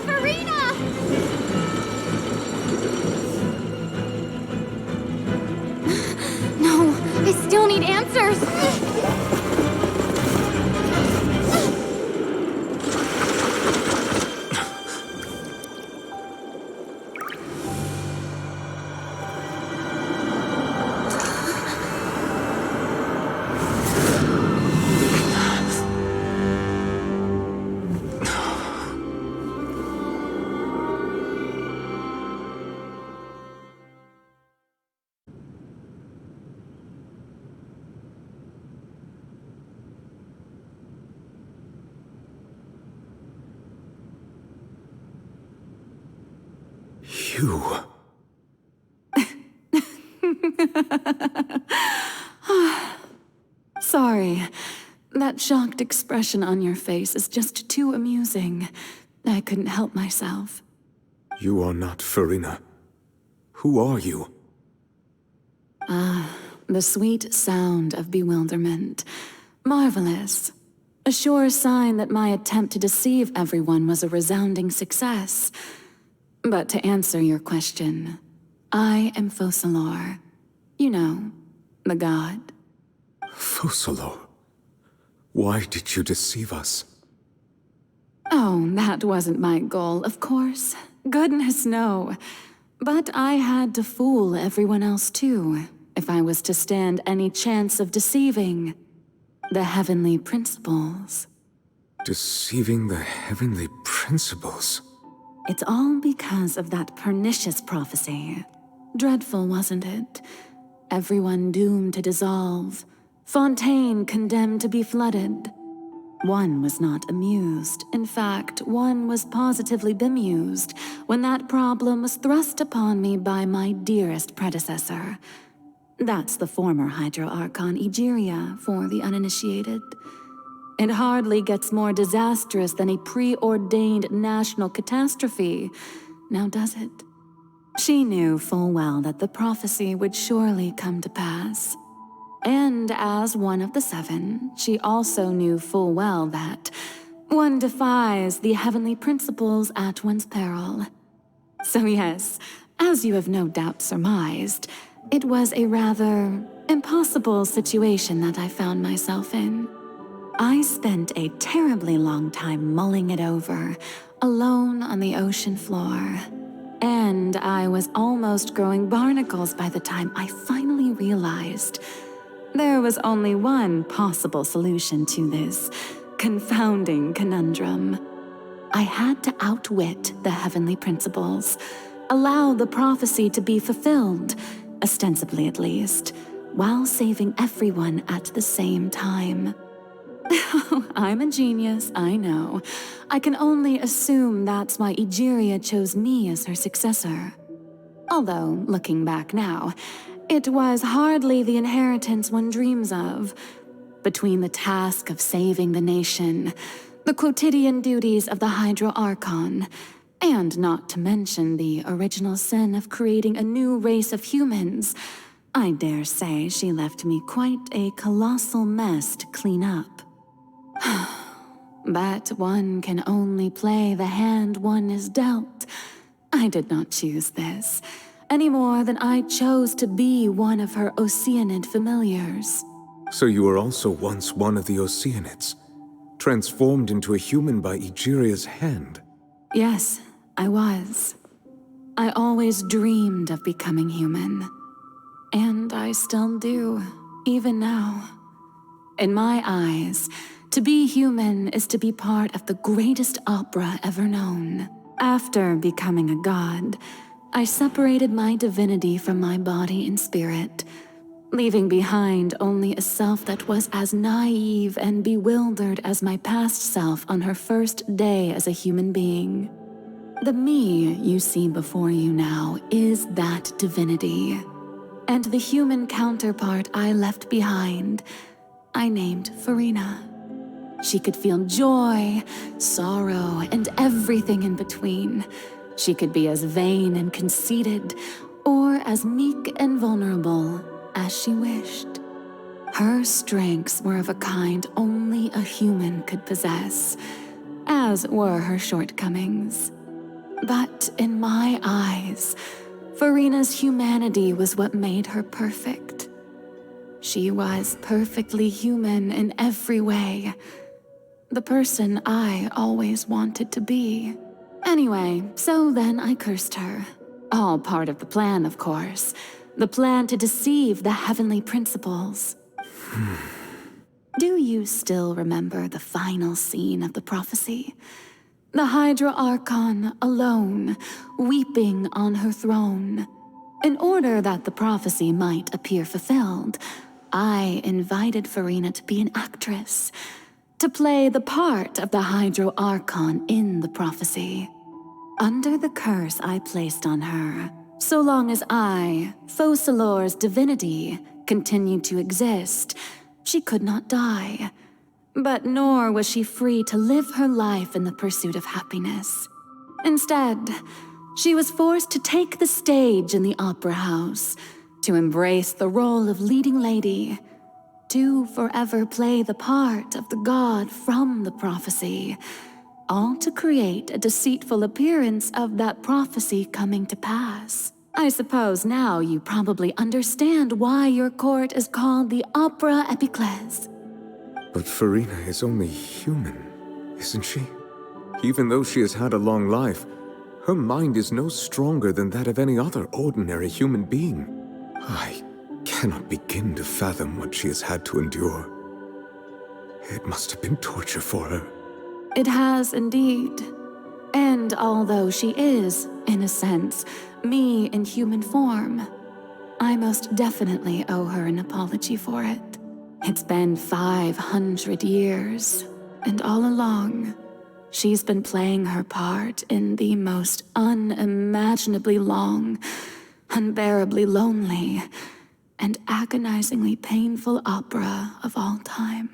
Furina! No, I still need answers. You. Sorry. That shocked expression on your face is just too amusing. I couldn't help myself. You are not Furina. Who are you? The sweet sound of bewilderment. Marvelous. A sure sign that my attempt to deceive everyone was a resounding success. But to answer your question, I am Focalors. You know, the god. Focalors? Why did you deceive us? Oh, that wasn't my goal, of course. Goodness, no. But I had to fool everyone else too, if I was to stand any chance of deceiving the heavenly principles. Deceiving the heavenly principles? It's all because of that pernicious prophecy. Dreadful, wasn't it? Everyone doomed to dissolve. Fontaine condemned to be flooded. One was not amused. In fact, one was positively bemused when that problem was thrust upon me by my dearest predecessor. That's the former Hydro Archon Egeria for the uninitiated. It hardly gets more disastrous than a preordained national catastrophe, now does it? She knew full well that the prophecy would surely come to pass. And as one of the seven, she also knew full well that one defies the heavenly principles at one's peril. So yes, as you have no doubt surmised, it was a rather impossible situation that I found myself in. I spent a terribly long time mulling it over, alone on the ocean floor. And I was almost growing barnacles by the time I finally realized there was only one possible solution to this confounding conundrum. I had to outwit the heavenly principles, allow the prophecy to be fulfilled, ostensibly at least, while saving everyone at the same time. I'm a genius, I know. I can only assume that's why Egeria chose me as her successor. Although, looking back now, it was hardly the inheritance one dreams of. Between the task of saving the nation, the quotidian duties of the Hydro Archon, and not to mention the original sin of creating a new race of humans, I dare say she left me quite a colossal mess to clean up. But one can only play the hand one is dealt. I did not choose this, any more than I chose to be one of her Oceanid familiars. So you were also once one of the Oceanids, transformed into a human by Egeria's hand? Yes, I was. I always dreamed of becoming human. And I still do, even now. In my eyes, to be human is to be part of the greatest opera ever known. After becoming a god, I separated my divinity from my body and spirit, leaving behind only a self that was as naive and bewildered as my past self on her first day as a human being. The me you see before you now is that divinity, and the human counterpart I left behind, I named Furina. She could feel joy, sorrow, and everything in between. She could be as vain and conceited, or as meek and vulnerable as she wished. Her strengths were of a kind only a human could possess, as were her shortcomings. But in my eyes, Furina's humanity was what made her perfect. She was perfectly human in every way. The person I always wanted to be. Anyway, so then I cursed her. All part of the plan, of course. The plan to deceive the heavenly principles. Do you still remember the final scene of the prophecy? The Hydro Archon alone, weeping on her throne. In order that the prophecy might appear fulfilled, I invited Furina to be an actress, to play the part of the Hydro Archon in the prophecy. Under the curse I placed on her, so long as I, Focalors' divinity, continued to exist, she could not die. But nor was she free to live her life in the pursuit of happiness. Instead, she was forced to take the stage in the opera house, to embrace the role of leading lady, to forever play the part of the god from the prophecy, all to create a deceitful appearance of that prophecy coming to pass. I suppose now you probably understand why your court is called the Opera Epiclese. But Furina is only human, isn't she? Even though she has had a long life, her mind is no stronger than that of any other ordinary human being. I cannot begin to fathom what she has had to endure. It must have been torture for her. It has indeed. And although she is, in a sense, me in human form, I most definitely owe her an apology for it. It's been 500 years, and all along, she's been playing her part in the most unimaginably long, unbearably lonely, and agonizingly painful opera of all time.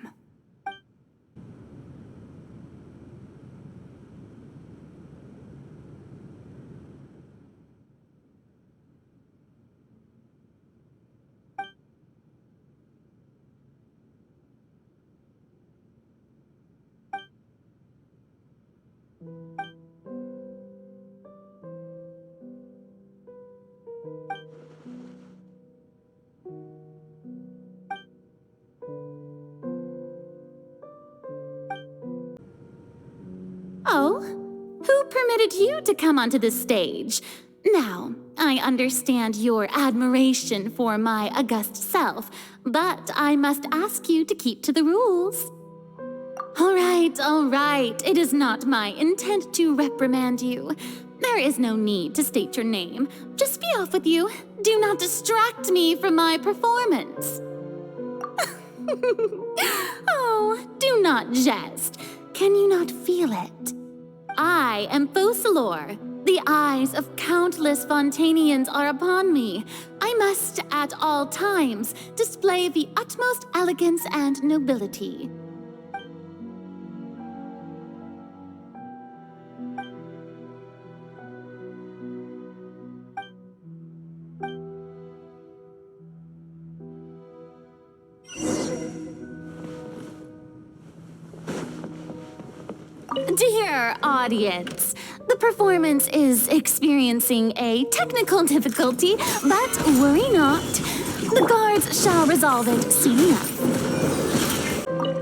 Oh, who permitted you to come onto the stage? Now, I understand your admiration for my august self, but I must ask you to keep to the rules. All right. It is not my intent to reprimand you. There is no need to state your name. Just be off with you. Do not distract me from my performance. Oh, do not jest. Can you not feel it? I am Focalor. The eyes of countless Fontainians are upon me. I must, at all times, display the utmost elegance and nobility. Dear audience, the performance is experiencing a technical difficulty, but worry not. The guards shall resolve it soon enough.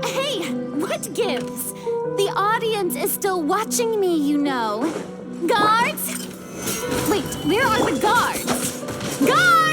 Hey, what gives? The audience is still watching me, you know. Guards? Wait, where are the guards? Guards!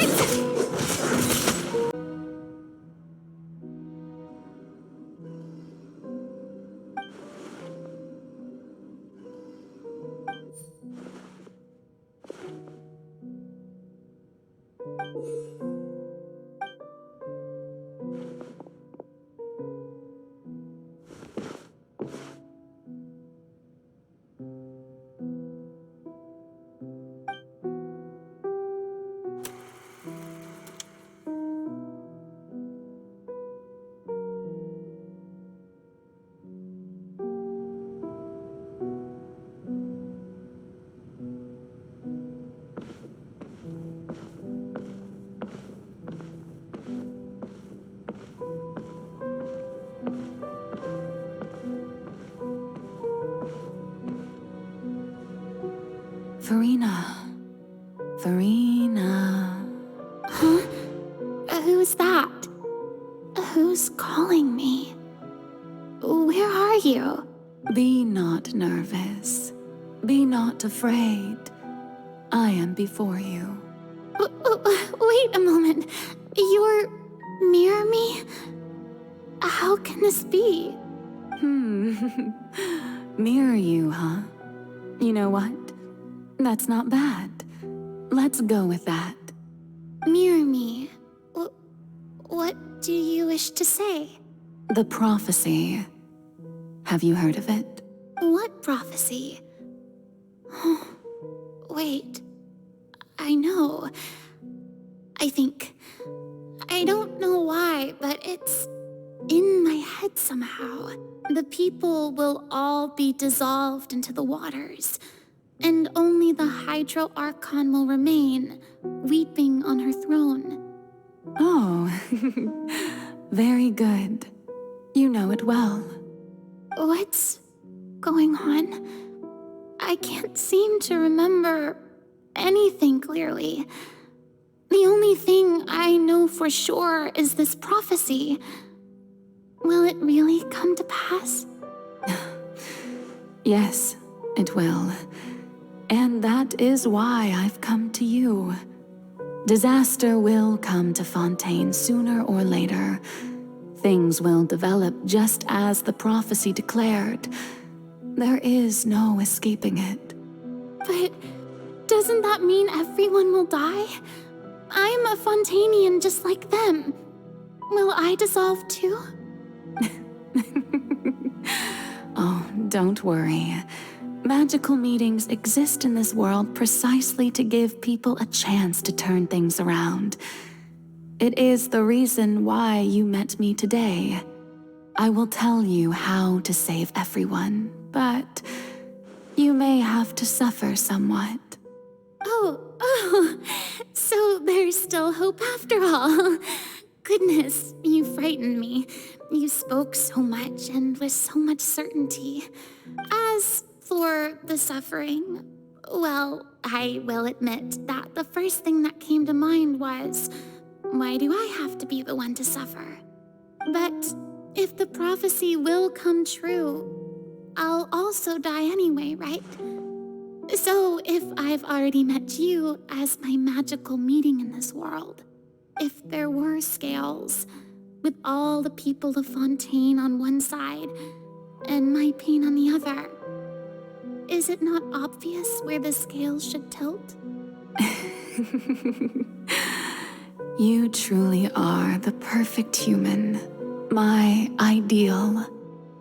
Furina. Huh? Who's that? Who's calling me? Where are you? Be not nervous. Be not afraid. I am before you. Wait a moment. You're near me? How can this be? Mirror you, huh? You know what? That's not bad. Let's go with that. Mirror me? What do you wish to say? The prophecy. Have you heard of it? What prophecy? Wait. I know. I think. I don't know why, but it's in my head somehow. The people will all be dissolved into the waters, and only the Hydro Archon will remain, weeping on her throne. Oh, very good. You know it well. What's going on? I can't seem to remember anything clearly. The only thing I know for sure is this prophecy. Will it really come to pass? Yes, it will. And that is why I've come to you. Disaster will come to Fontaine sooner or later. Things will develop just as the prophecy declared. There is no escaping it. But doesn't that mean everyone will die? I'm a Fontainian just like them. Will I dissolve too? Oh, don't worry. Magical meetings exist in this world precisely to give people a chance to turn things around. It is the reason why you met me today. I will tell you how to save everyone, but you may have to suffer somewhat. Oh, so there's still hope after all. Goodness, you frightened me. You spoke so much and with so much certainty. As for the suffering, well, I will admit that the first thing that came to mind was, why do I have to be the one to suffer? But if the prophecy will come true, I'll also die anyway, right? So if I've already met you as my magical meeting in this world, if there were scales, with all the people of Fontaine on one side and my pain on the other, is it not obvious where the scales should tilt? You truly are the perfect human, my ideal.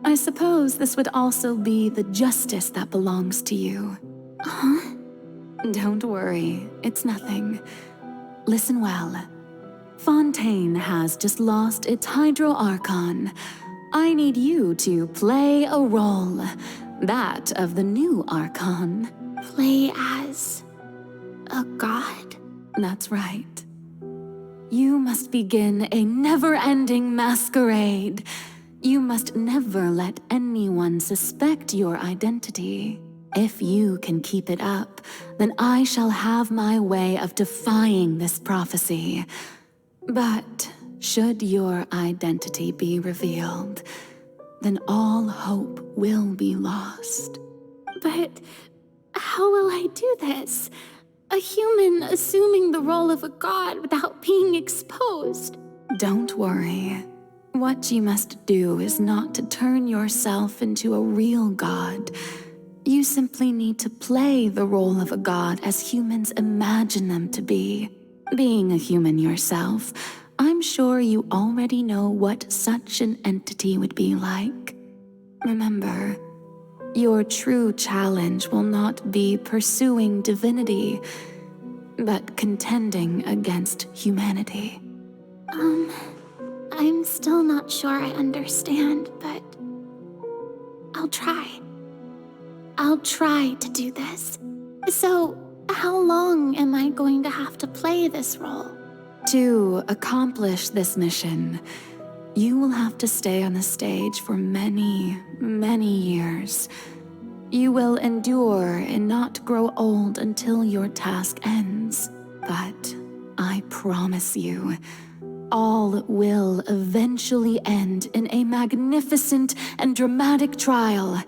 I suppose this would also be the justice that belongs to you. Huh? Don't worry, it's nothing. Listen well. Fontaine has just lost its Hydro Archon. I need you to play a role, that of the new Archon. Play as a god? That's right. You must begin a never-ending masquerade. You must never let anyone suspect your identity. If you can keep it up, then I shall have my way of defying this prophecy. But should your identity be revealed, then all hope will be lost. But how will I do this? A human assuming the role of a god without being exposed. Don't worry. What you must do is not to turn yourself into a real god. You simply need to play the role of a god as humans imagine them to be. Being a human yourself, I'm sure you already know what such an entity would be like. Remember, your true challenge will not be pursuing divinity, but contending against humanity. I'm still not sure I understand, but I'll try. I'll try to do this. So, how long am I going to have to play this role? To accomplish this mission, you will have to stay on the stage for many, many years. You will endure and not grow old until your task ends. But I promise you, all will eventually end in a magnificent and dramatic trial,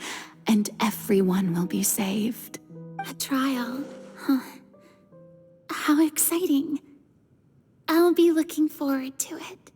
and everyone will be saved. A trial, huh? How exciting. I'll be looking forward to it.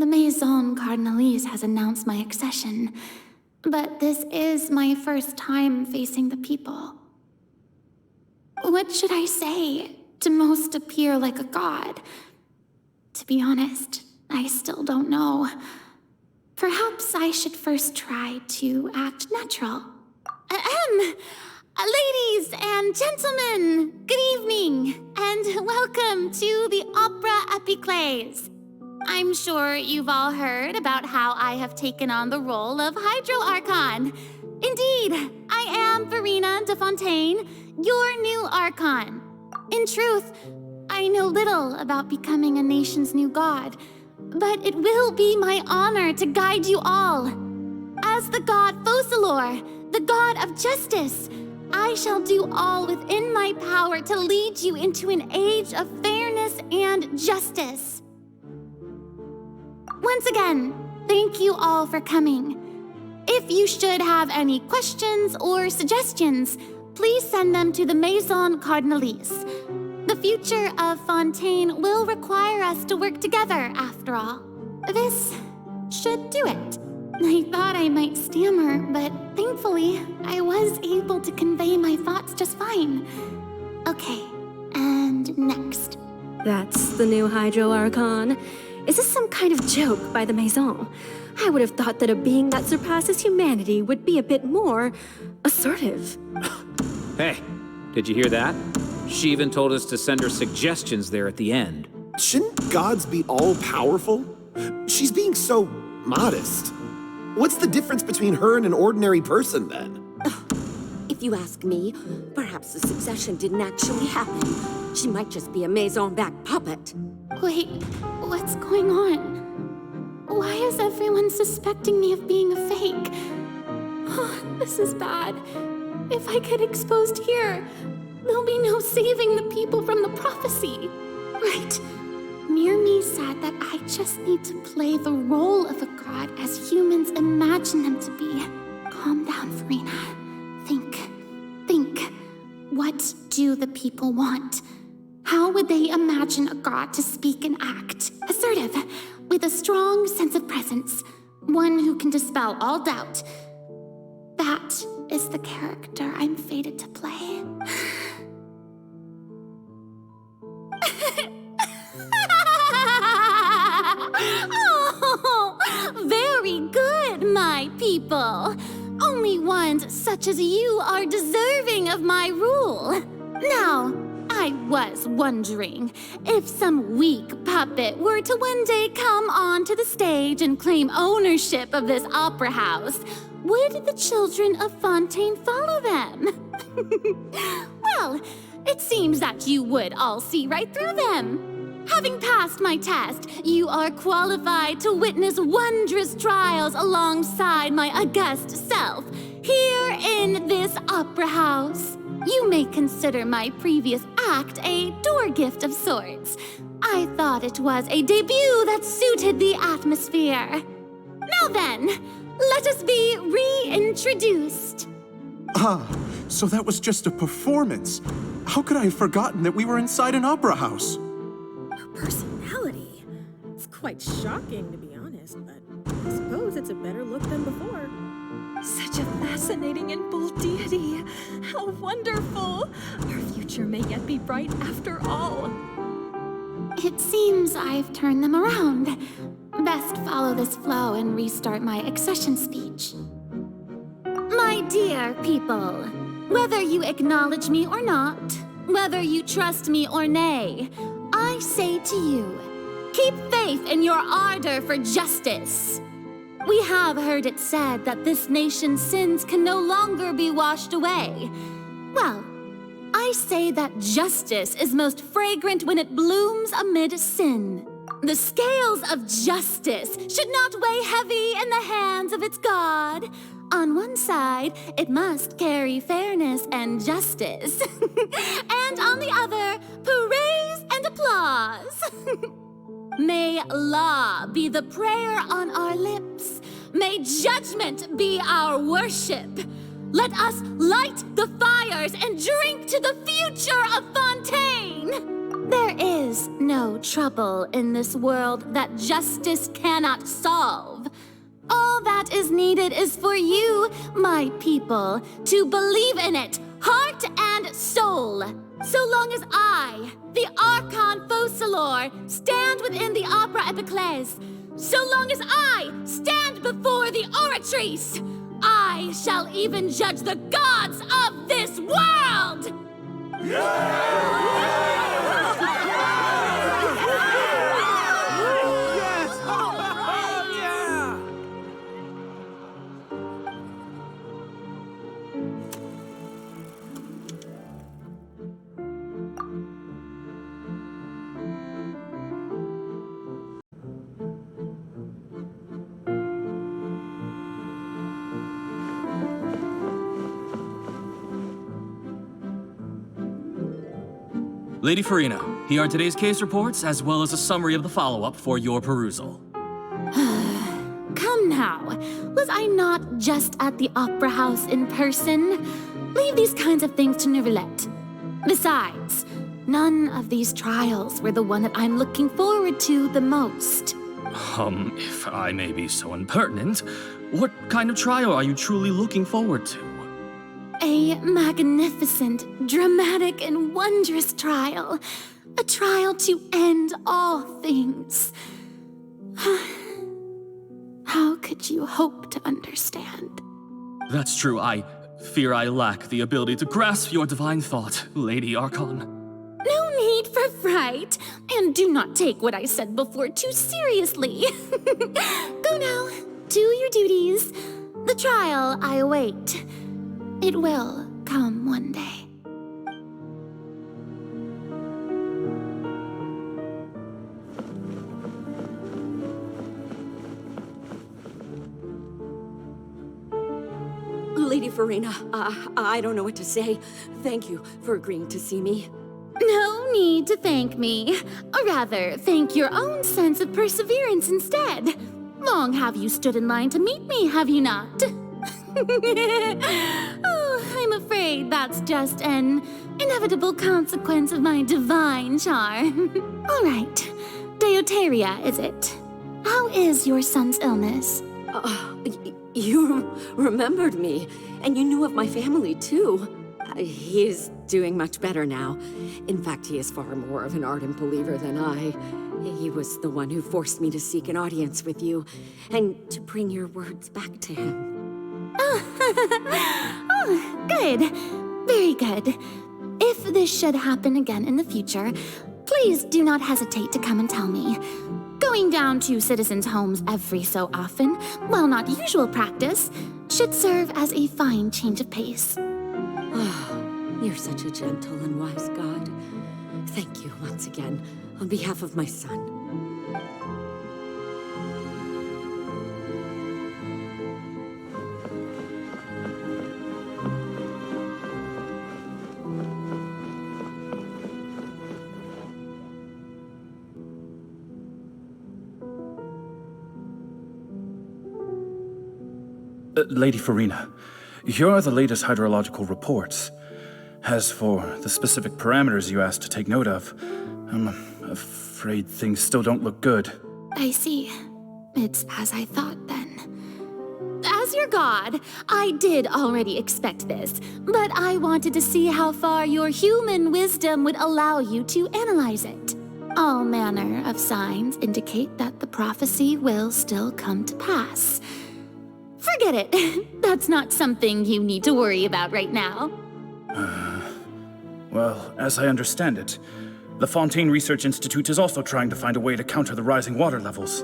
The Maison Cardinalise has announced my accession, but this is my first time facing the people. What should I say to most appear like a god? To be honest, I still don't know. Perhaps I should first try to act natural. Ladies and gentlemen, good evening, and welcome to the Opera Epiclese. I'm sure you've all heard about how I have taken on the role of Hydro Archon. Indeed, I am Furina de Fontaine, your new Archon. In truth, I know little about becoming a nation's new god, but it will be my honor to guide you all. As the god Focalors, the god of justice, I shall do all within my power to lead you into an age of fairness and justice. Once again, thank you all for coming. If you should have any questions or suggestions, please send them to the Maison Cardinalise. The future of Fontaine will require us to work together, after all. This should do it. I thought I might stammer, but thankfully, I was able to convey my thoughts just fine. Okay, and next. That's the new Hydro Archon. Is this some kind of joke by the Maison? I would have thought that a being that surpasses humanity would be a bit more assertive. Hey, did you hear that? She even told us to send her suggestions there at the end. Shouldn't gods be all-powerful? She's being so modest. What's the difference between her and an ordinary person, then? If you ask me, perhaps the succession didn't actually happen. She might just be a Maison-back puppet. Wait, what's going on? Why is everyone suspecting me of being a fake? Oh, this is bad. If I get exposed here, there'll be no saving the people from the prophecy. Right. Mirmi said that I just need to play the role of a god as humans imagine them to be. Calm down, Furina. Think. What do the people want? How would they imagine a god to speak and act? Assertive, with a strong sense of presence. One who can dispel all doubt. That is the character I'm fated to play. Oh, very good, my people. Only ones such as you are deserving of my rule. Now, I was wondering if some weak puppet were to one day come onto the stage and claim ownership of this opera house, would the children of Fontaine follow them? Well, it seems that you would all see right through them. Having passed my test, you are qualified to witness wondrous trials alongside my august self, here in this opera house. You may consider my previous act a door gift of sorts. I thought it was a debut that suited the atmosphere. Now then, let us be reintroduced. Ah, so that was just a performance. How could I have forgotten that we were inside an opera house? Her personality. It's quite shocking, to be honest, but I suppose it's a better look than before. Such a fascinating and bold deity. How wonderful. Our future may yet be bright after all. It seems I've turned them around. Best follow this flow and restart my accession speech. My dear people, whether you acknowledge me or not, whether you trust me or nay, I say to you, keep faith in your ardor for justice. We have heard it said that this nation's sins can no longer be washed away. Well, I say that justice is most fragrant when it blooms amid sin. The scales of justice should not weigh heavy in the hands of its God. On one side, it must carry fairness and justice. And on the other, praise and applause. May law be the prayer on our lips. May judgment be our worship. Let us light the fires and drink to the future of Fontaine. There is is no trouble in this world that justice cannot solve. All that is needed is for you, my people, to believe in it, heart and soul. So long as I, the Archon Focalors, stand within the Opera Epiclese, so long as I stand before the Oratrice, I shall even judge the gods of this world! Lady Furina, here are today's case reports, as well as a summary of the follow-up for your perusal. Come now, was I not just at the Opera House in person? Leave these kinds of things to Neuvillette. Besides, none of these trials were the one that I'm looking forward to the most. If I may be so impertinent, what kind of trial are you truly looking forward to? A magnificent, dramatic, and wondrous trial. A trial to end all things. How could you hope to understand? That's true. I fear I lack the ability to grasp your divine thought, Lady Archon. No need for fright, and do not take what I said before too seriously. Go now, do your duties. The trial I await. It will come one day. Lady Furina, I don't know what to say. Thank you for agreeing to see me. No need to thank me. Or rather, thank your own sense of perseverance instead. Long have you stood in line to meet me, have you not? Oh, I'm afraid that's just an inevitable consequence of my divine charm. All right, Deoteria, is it? How is your son's illness? You remembered me, and you knew of my family, too. He is doing much better now. In fact, he is far more of an ardent believer than I. He was the one who forced me to seek an audience with you, and to bring your words back to him. Oh, good. Very good. If this should happen again in the future, please do not hesitate to come and tell me. Going down to citizens' homes every so often, while not usual practice, should serve as a fine change of pace. Oh, you're such a gentle and wise God. Thank you once again, on behalf of my son. Lady Furina, here are the latest hydrological reports. As for the specific parameters you asked to take note of, I'm afraid things still don't look good. I see. It's as I thought then. As your god, I did already expect this, but I wanted to see how far your human wisdom would allow you to analyze it. All manner of signs indicate that the prophecy will still come to pass. Forget it. That's not something you need to worry about right now. Well, as I understand it, the Fontaine Research Institute is also trying to find a way to counter the rising water levels.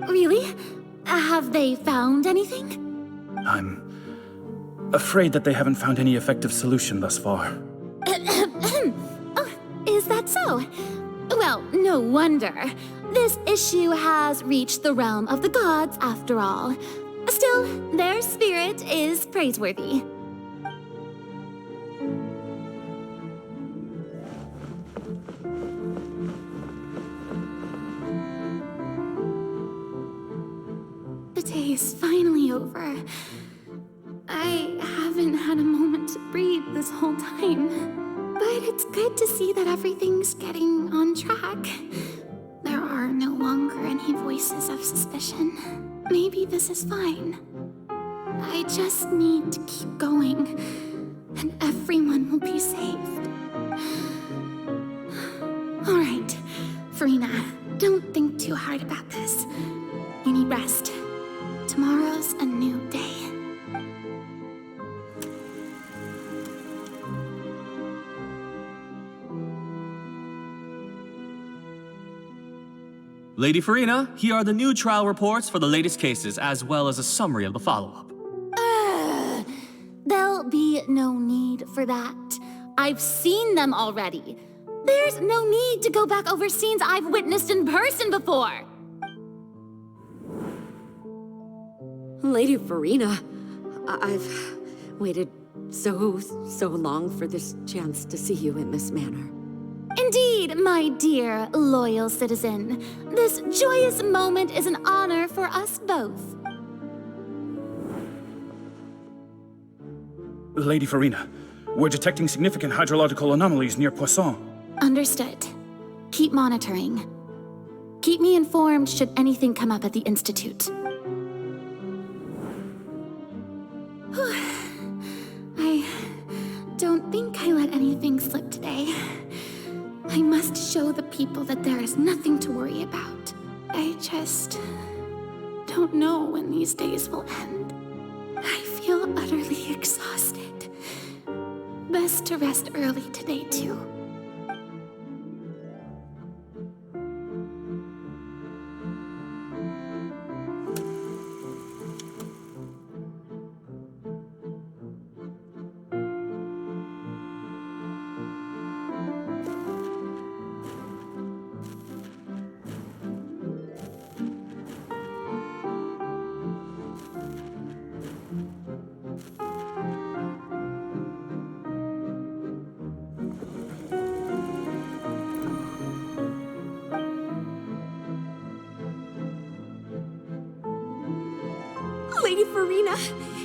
Really? Have they found anything? I'm afraid that they haven't found any effective solution thus far. Oh, is that so? Well, no wonder. This issue has reached the realm of the gods, after all. Still, their spirit is praiseworthy. The day is finally over. I haven't had a moment to breathe this whole time. But it's good to see that everything's getting on track. There are no longer any voices of suspicion. Maybe this is fine. I just need to keep going, and everyone will be saved. All right, Furina, don't think too hard about this. You need rest. Tomorrow's a new day. Lady Furina, here are the new trial reports for the latest cases, as well as a summary of the follow-up. There'll be no need for that. I've seen them already. There's no need to go back over scenes I've witnessed in person before. Lady Furina, I've waited so long for this chance to see you in this manner. Indeed, my dear, loyal citizen. This joyous moment is an honor for us both. Lady Furina, we're detecting significant hydrological anomalies near Poisson. Understood. Keep monitoring. Keep me informed should anything come up at the Institute. I don't think I let anything slip today. I must show the people that there is nothing to worry about. I just don't know when these days will end. I feel utterly exhausted. Best to rest early today, too. Lady Furina,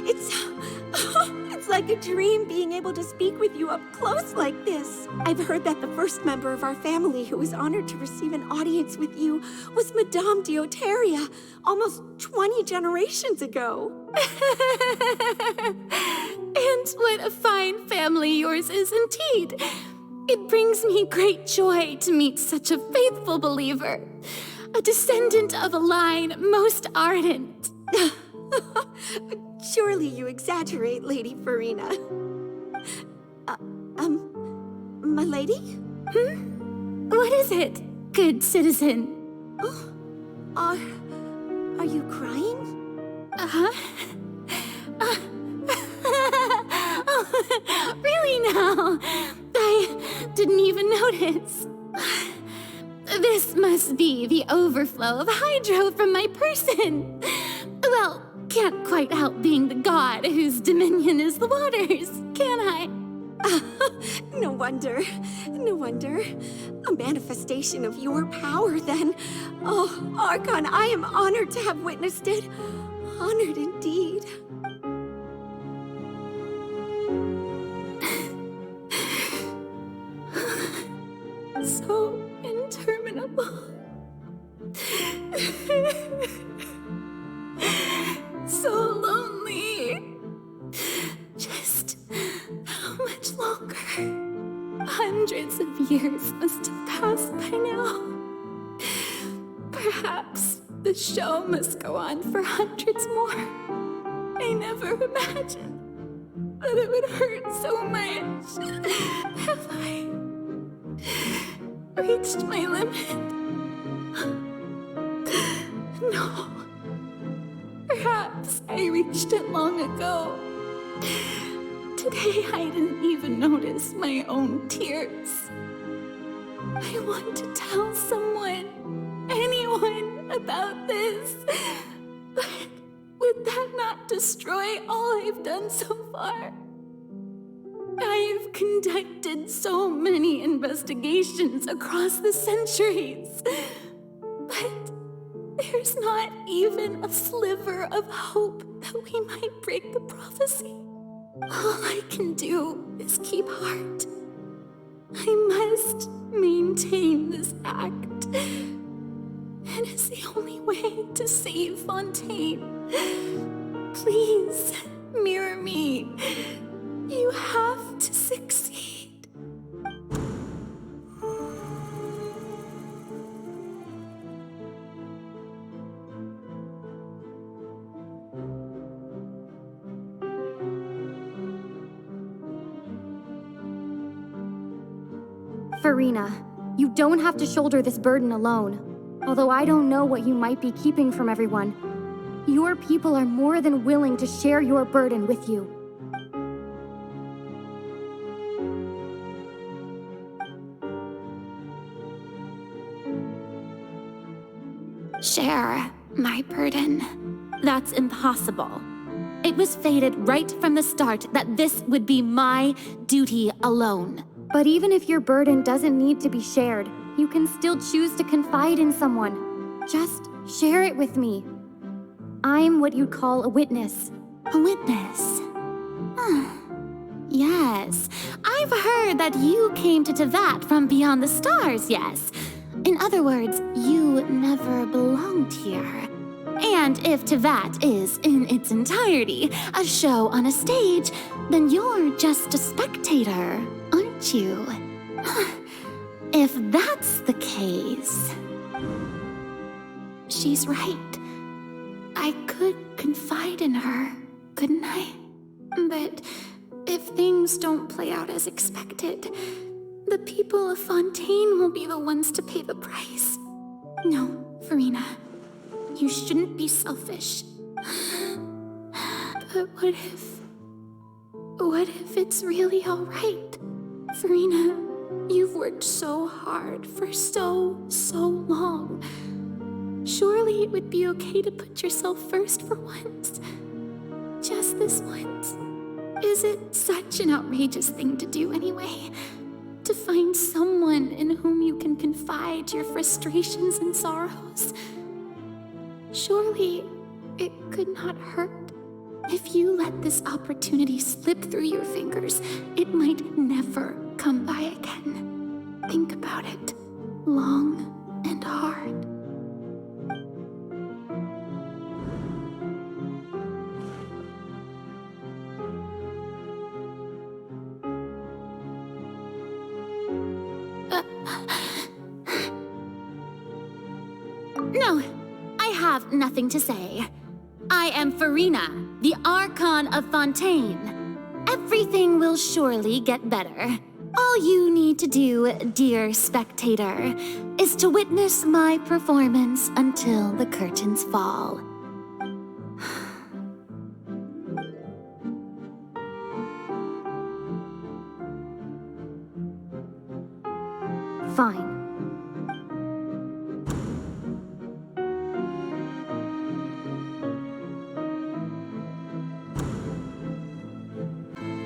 it's like a dream being able to speak with you up close like this. I've heard that the first member of our family who was honored to receive an audience with you was Madame Dioteria, almost 20 generations ago. And what a fine family yours is indeed. It brings me great joy to meet such a faithful believer, a descendant of a line most ardent. Surely you exaggerate, Lady Furina. My lady? What is it, good citizen? Are you crying? Oh, really now? I didn't even notice. This must be the overflow of hydro from my person. Well, can't quite help being the god whose dominion is the waters, can I? No wonder. A manifestation of your power, then. Oh, Archon, I am honored to have witnessed it. Honored indeed. So interminable. So lonely. Just how much longer? Hundreds of years must have passed by now. Perhaps the show must go on for hundreds more. I never imagined that it would hurt so much. Have I reached my limit? No. Perhaps I reached it long ago. Today I didn't even notice my own tears. I want to tell someone, anyone, about this. But would that not destroy all I've done so far? I've conducted so many investigations across the centuries. But there's not even a sliver of hope that we might break the prophecy. All I can do is keep heart. I must maintain this act. It is the only way to save Fontaine. Please, mirror me. You have to succeed. Furina, you don't have to shoulder this burden alone. Although I don't know what you might be keeping from everyone, your people are more than willing to share your burden with you. Share my burden. That's impossible. It was fated right from the start that this would be my duty alone. But even if your burden doesn't need to be shared, you can still choose to confide in someone. Just share it with me. I'm what you'd call a witness. A witness? Yes, I've heard that you came to Tevat from beyond the stars, yes. In other words, you never belonged here. And if Tevat is, in its entirety, a show on a stage, then you're just a spectator, aren't you? If that's the case... She's right. I could confide in her, couldn't I? But if things don't play out as expected, the people of Fontaine will be the ones to pay the price. No, Furina. You shouldn't be selfish. But what if it's really all right? Furina, you've worked so hard for so long. Surely it would be okay to put yourself first for once. Just this once. Is it such an outrageous thing to do anyway? To find someone in whom you can confide your frustrations and sorrows? Surely it could not hurt. If you let this opportunity slip through your fingers, it might never come by again. Think about it long and hard. No, I have nothing to say. I am Furina, the Archon of Fontaine. Everything will surely get better. All you need to do, dear spectator, is to witness my performance until the curtains fall. Fine.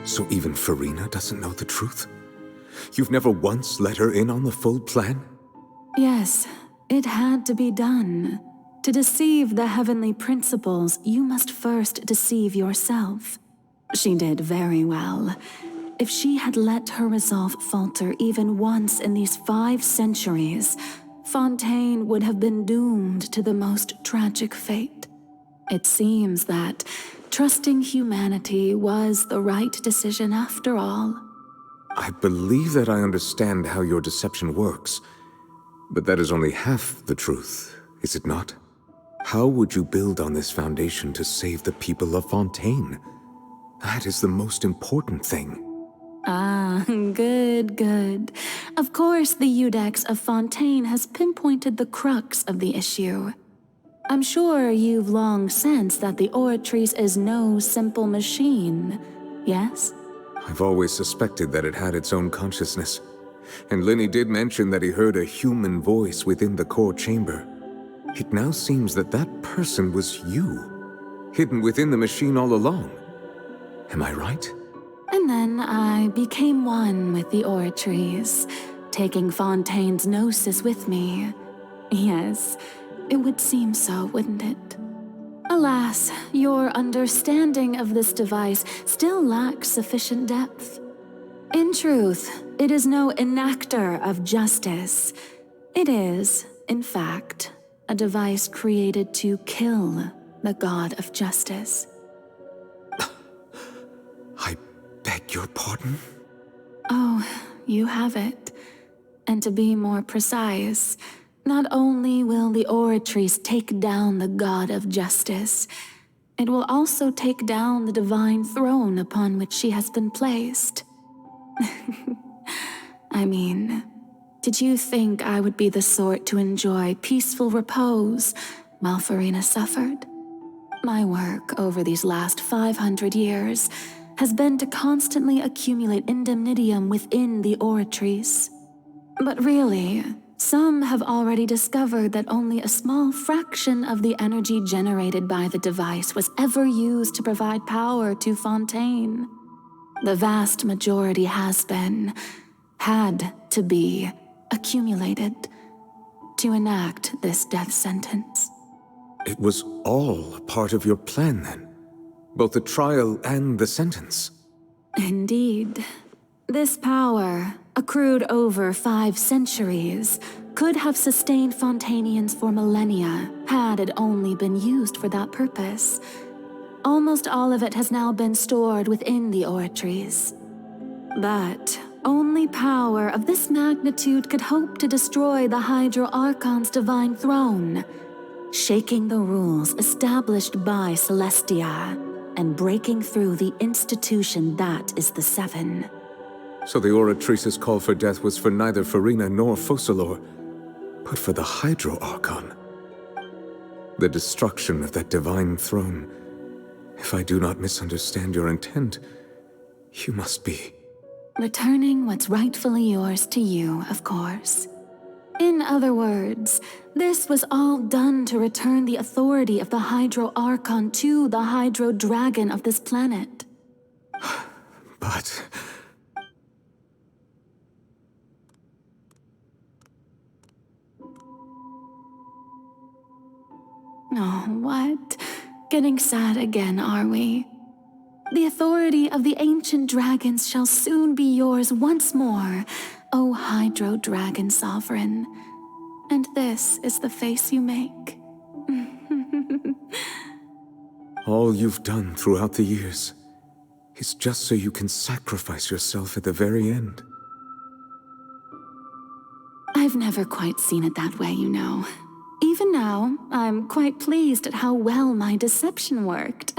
So even Furina doesn't know the truth? You've never once let her in on the full plan? Yes, it had to be done. To deceive the heavenly principles, you must first deceive yourself. She did very well. If she had let her resolve falter even once in these 5 centuries, Fontaine would have been doomed to the most tragic fate. It seems that trusting humanity was the right decision after all. I believe that I understand how your deception works, but that is only half the truth, is it not? How would you build on this foundation to save the people of Fontaine? That is the most important thing. Ah, good. Of course, the Iudex of Fontaine has pinpointed the crux of the issue. I'm sure you've long sensed that the Oratrice is no simple machine, yes? I've always suspected that it had its own consciousness. And Lenny did mention that he heard a human voice within the core chamber. It now seems that that person was you, hidden within the machine all along. Am I right? And then I became one with the Oratrice, taking Fontaine's gnosis with me. Yes, it would seem so, wouldn't it? Alas, your understanding of this device still lacks sufficient depth. In truth, it is no enactor of justice. It is, in fact, a device created to kill the god of justice. I beg your pardon? Oh, you have it. And to be more precise, not only will the Oratrice take down the god of justice, it will also take down the divine throne upon which she has been placed. I mean, did you think I would be the sort to enjoy peaceful repose while Furina suffered? My work over these last 500 years has been to constantly accumulate indemnitium within the Oratrice. But really, some have already discovered that only a small fraction of the energy generated by the device was ever used to provide power to Fontaine. The vast majority had to be, accumulated to enact this death sentence. It was all part of your plan, then? Both the trial and the sentence? Indeed. This power, accrued over 5 centuries, could have sustained Fontainians for millennia had it only been used for that purpose. Almost all of it has now been stored within the Oratrice. But only power of this magnitude could hope to destroy the Hydro Archon's divine throne, shaking the rules established by Celestia and breaking through the institution that is the Seven. So the Oratrice's call for death was for neither Furina nor Focalors, but for the Hydro Archon. The destruction of that divine throne. If I do not misunderstand your intent, you must be... Returning what's rightfully yours to you, of course. In other words, this was all done to return the authority of the Hydro Archon to the Hydro Dragon of this planet. But... Oh, what? Getting sad again, are we? The authority of the ancient dragons shall soon be yours once more, O Hydro Dragon Sovereign. And this is the face you make. all you've done throughout the years is just so you can sacrifice yourself at the very end. I've never quite seen it that way, you know. Even now, I'm quite pleased at how well my deception worked.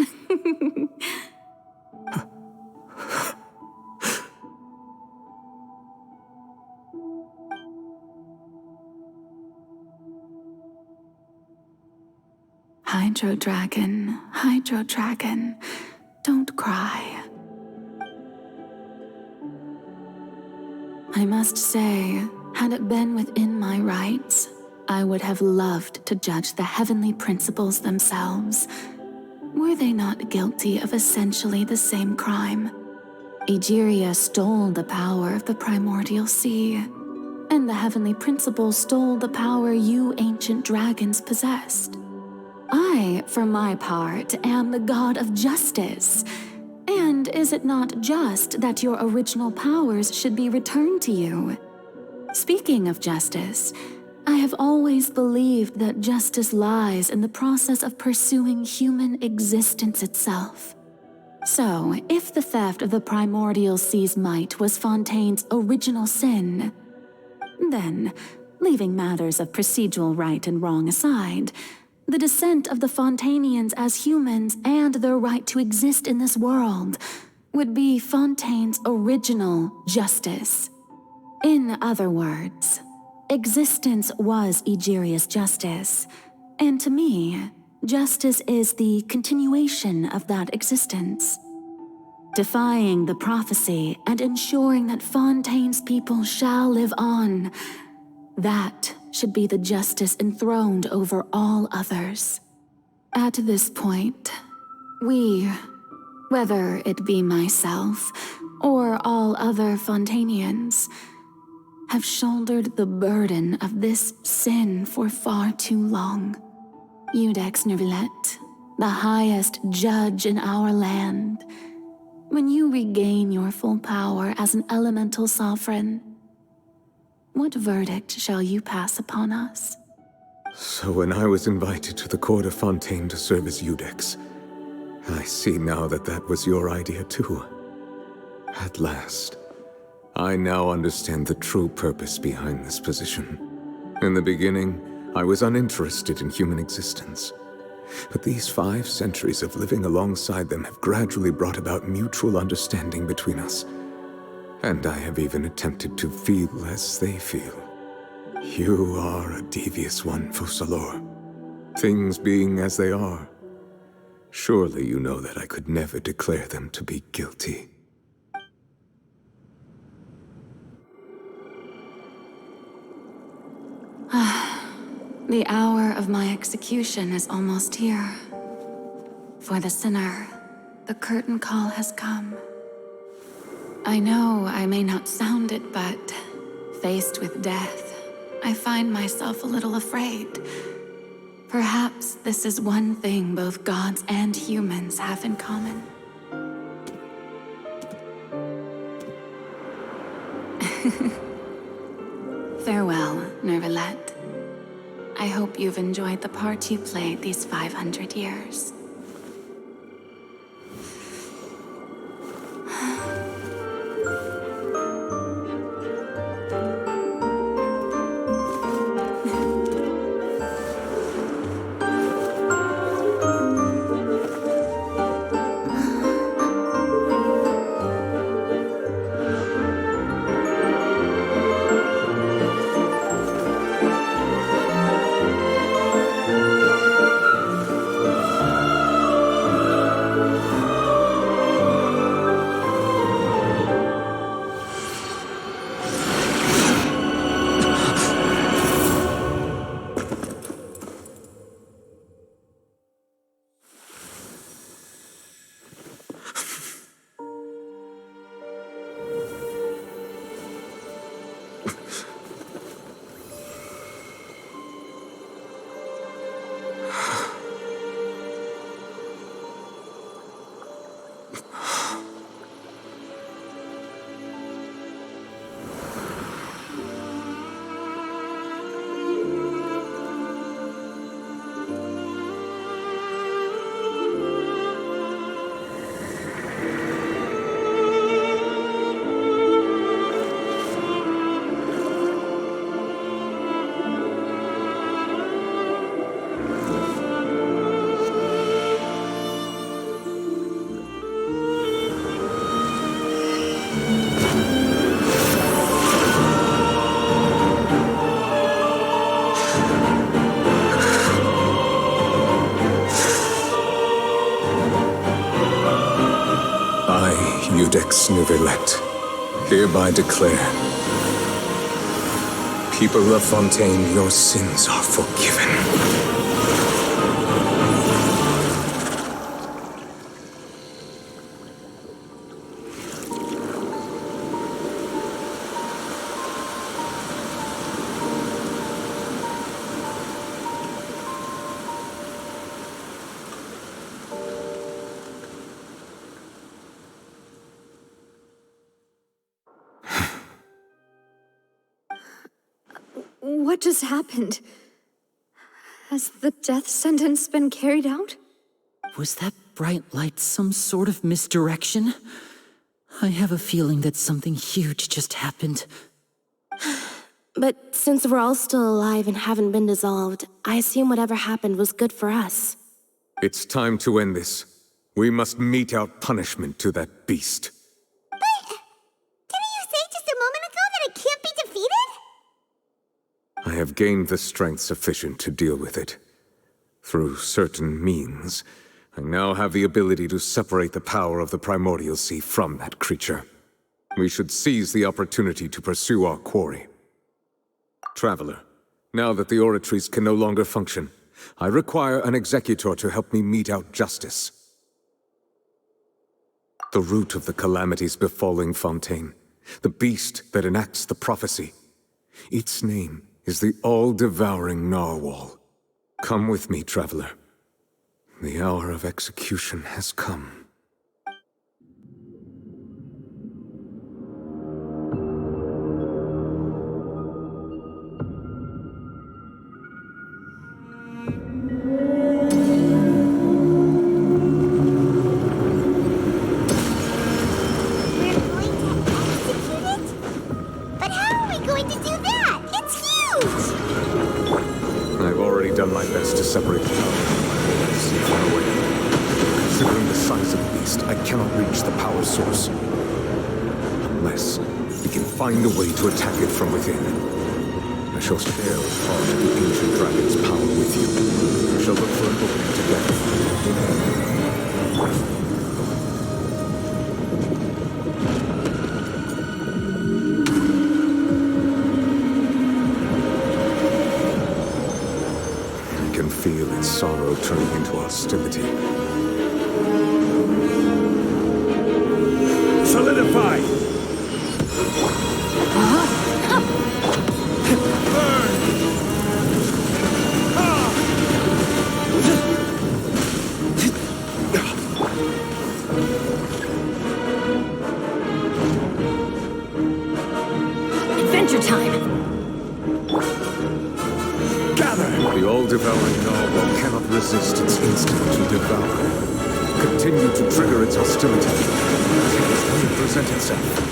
Hydro Dragon, don't cry. I must say, had it been within my rights, I would have loved to judge the heavenly principles themselves. Were they not guilty of essentially the same crime? Egeria stole the power of the primordial sea, and the heavenly principles stole the power you ancient dragons possessed. I, for my part, am the god of justice. And is it not just that your original powers should be returned to you? Speaking of justice, I have always believed that justice lies in the process of pursuing human existence itself. So, if the theft of the primordial sea's might was Fontaine's original sin, then, leaving matters of procedural right and wrong aside, the descent of the Fontainians as humans and their right to exist in this world would be Fontaine's original justice. In other words, existence was Egeria's justice, and to me, justice is the continuation of that existence. Defying the prophecy and ensuring that Fontaine's people shall live on, that should be the justice enthroned over all others. At this point, we, whether it be myself or all other Fontainians, have shouldered the burden of this sin for far too long. Iudex Nervillet, the highest judge in our land, When you regain your full power as an elemental sovereign, what verdict shall you pass upon us? So when I was invited to the court of Fontaine to serve as Iudex, I see now that that was your idea too. At last, I now understand the true purpose behind this position. In the beginning, I was uninterested in human existence. But these 5 centuries of living alongside them have gradually brought about mutual understanding between us. And I have even attempted to feel as they feel. You are a devious one, Focalors. Things being as they are, surely you know that I could never declare them to be guilty. The hour of my execution is almost here. For the sinner, the curtain call has come. I know I may not sound it, but faced with death, I find myself a little afraid. Perhaps this is one thing both gods and humans have in common. Farewell, Nervalette. I hope you've enjoyed the part you played these 500 years. Iudex Nervalette, hereby declare, people of Fontaine, your sins are forgiven. What just happened? Has the death sentence been carried out? Was that bright light some sort of misdirection? I have a feeling that something huge just happened. But since we're all still alive and haven't been dissolved, I assume whatever happened was good for us. It's time to end this. We must mete out punishment to that beast. Didn't you say just a moment ago that it can't be defeated? I have gained the strength sufficient to deal with it. Through certain means, I now have the ability to separate the power of the Primordial Sea from that creature. We should seize the opportunity to pursue our quarry. Traveler, now that the oratories can no longer function, I require an executor to help me mete out justice. The root of the calamities befalling Fontaine, the beast that enacts the prophecy, its name is the all-devouring narwhal. Come with me, traveler. The hour of execution has come. done my best to separate the power from the sea far away. Considering the size of the beast, I cannot reach the power source. Unless we can find a way to attack it from within. I shall share a part of the ancient dragon's power with you. We shall look for an opening together. Feel its sorrow turning into hostility. Solidify! Burn! Adventure time! The all-devouring narwhal cannot resist its instinct to devour. Continue to trigger its hostility. When it presents itself.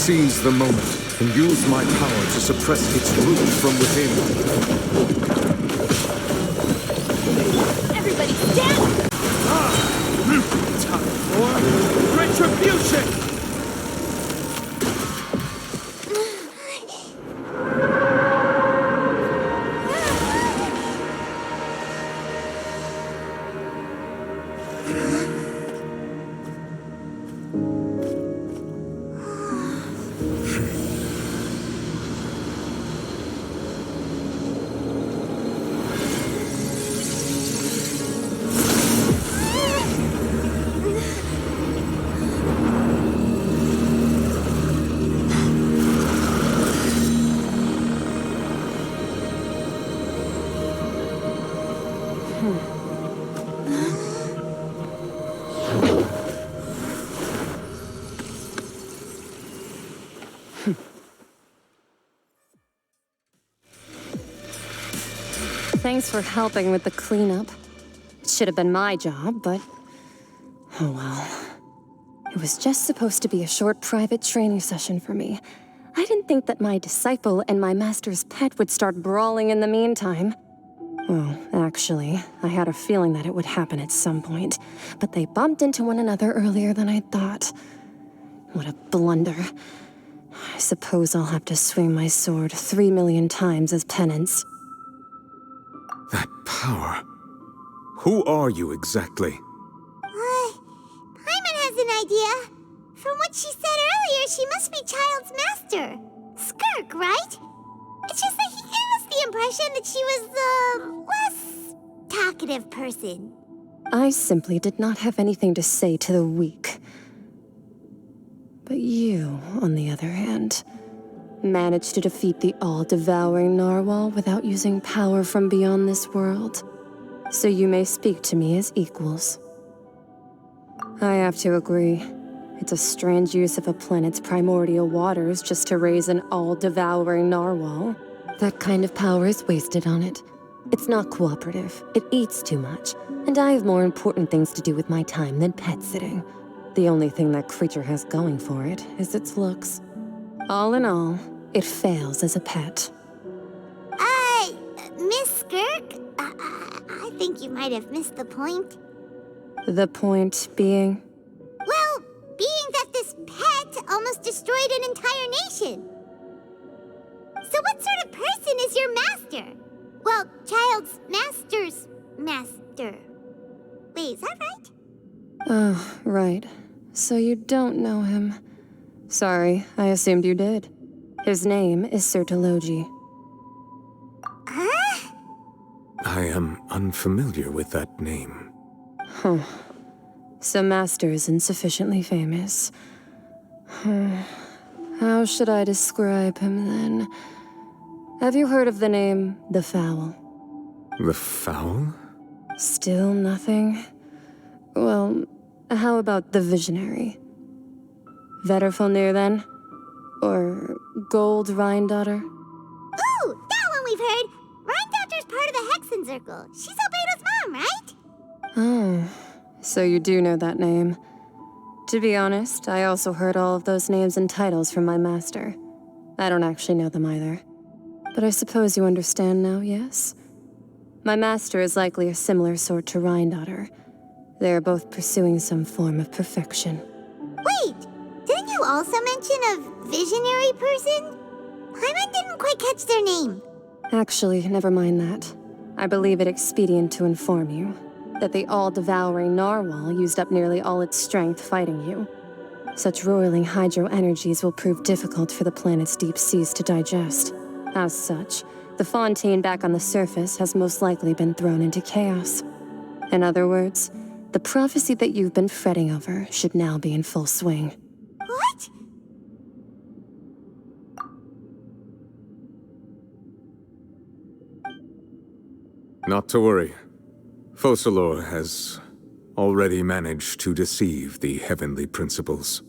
Seize the moment and use my power to suppress its root from within. Everybody stand! Time for retribution! Thanks for helping with the cleanup. It should have been my job, but... oh well. It was just supposed to be a short private training session for me. I didn't think that my disciple and my master's pet would start brawling in the meantime. Well, actually, I had a feeling that it would happen at some point, but they bumped into one another earlier than I thought. What a blunder. I suppose I'll have to swing my sword 3 million times as penance. That power. Who are you exactly? Paimon has an idea. From what she said earlier, she must be Child's master. Skirk, right? It's just that he gave us the impression that she was the less talkative person. I simply did not have anything to say to the weak. But you, on the other hand, managed to defeat the all-devouring narwhal without using power from beyond this world. So you may speak to me as equals. I have to agree. It's a strange use of a planet's primordial waters just to raise an all-devouring narwhal. That kind of power is wasted on it. It's not cooperative. It eats too much. And I have more important things to do with my time than pet sitting. The only thing that creature has going for it is its looks. All in all, it fails as a pet. Miss Skirk? I think you might have missed the point. The point being? Well, being that this pet almost destroyed an entire nation. So what sort of person is your master? Well, Child's master's master. Wait, is that right? Oh, right. So you don't know him. Sorry, I assumed you did. His name is Sir Talogi. Huh? I am unfamiliar with that name. Huh. So Master isn't sufficiently famous. How should I describe him then? Have you heard of the name The Fowl? The Fowl? Still nothing? Well, how about the Visionary? Vetterfulnir then? Or Gold Rhine-daughter? Ooh, that one we've heard! Rhine-daughter's part of the Hexen Circle. She's Albedo's mom, right? Oh, so you do know that name. To be honest, I also heard all of those names and titles from my master. I don't actually know them either. But I suppose you understand now, yes? My master is likely a similar sort to Rhine-daughter. They are both pursuing some form of perfection. Wait, didn't you also mention a visionary person? Paimon didn't quite catch their name. Actually, never mind that. I believe it expedient to inform you that the all-devouring narwhal used up nearly all its strength fighting you. Such roiling hydro energies will prove difficult for the planet's deep seas to digest. As such, the Fontaine back on the surface has most likely been thrown into chaos. In other words, the prophecy that you've been fretting over should now be in full swing. What? Not to worry. Focalors has already managed to deceive the heavenly principles.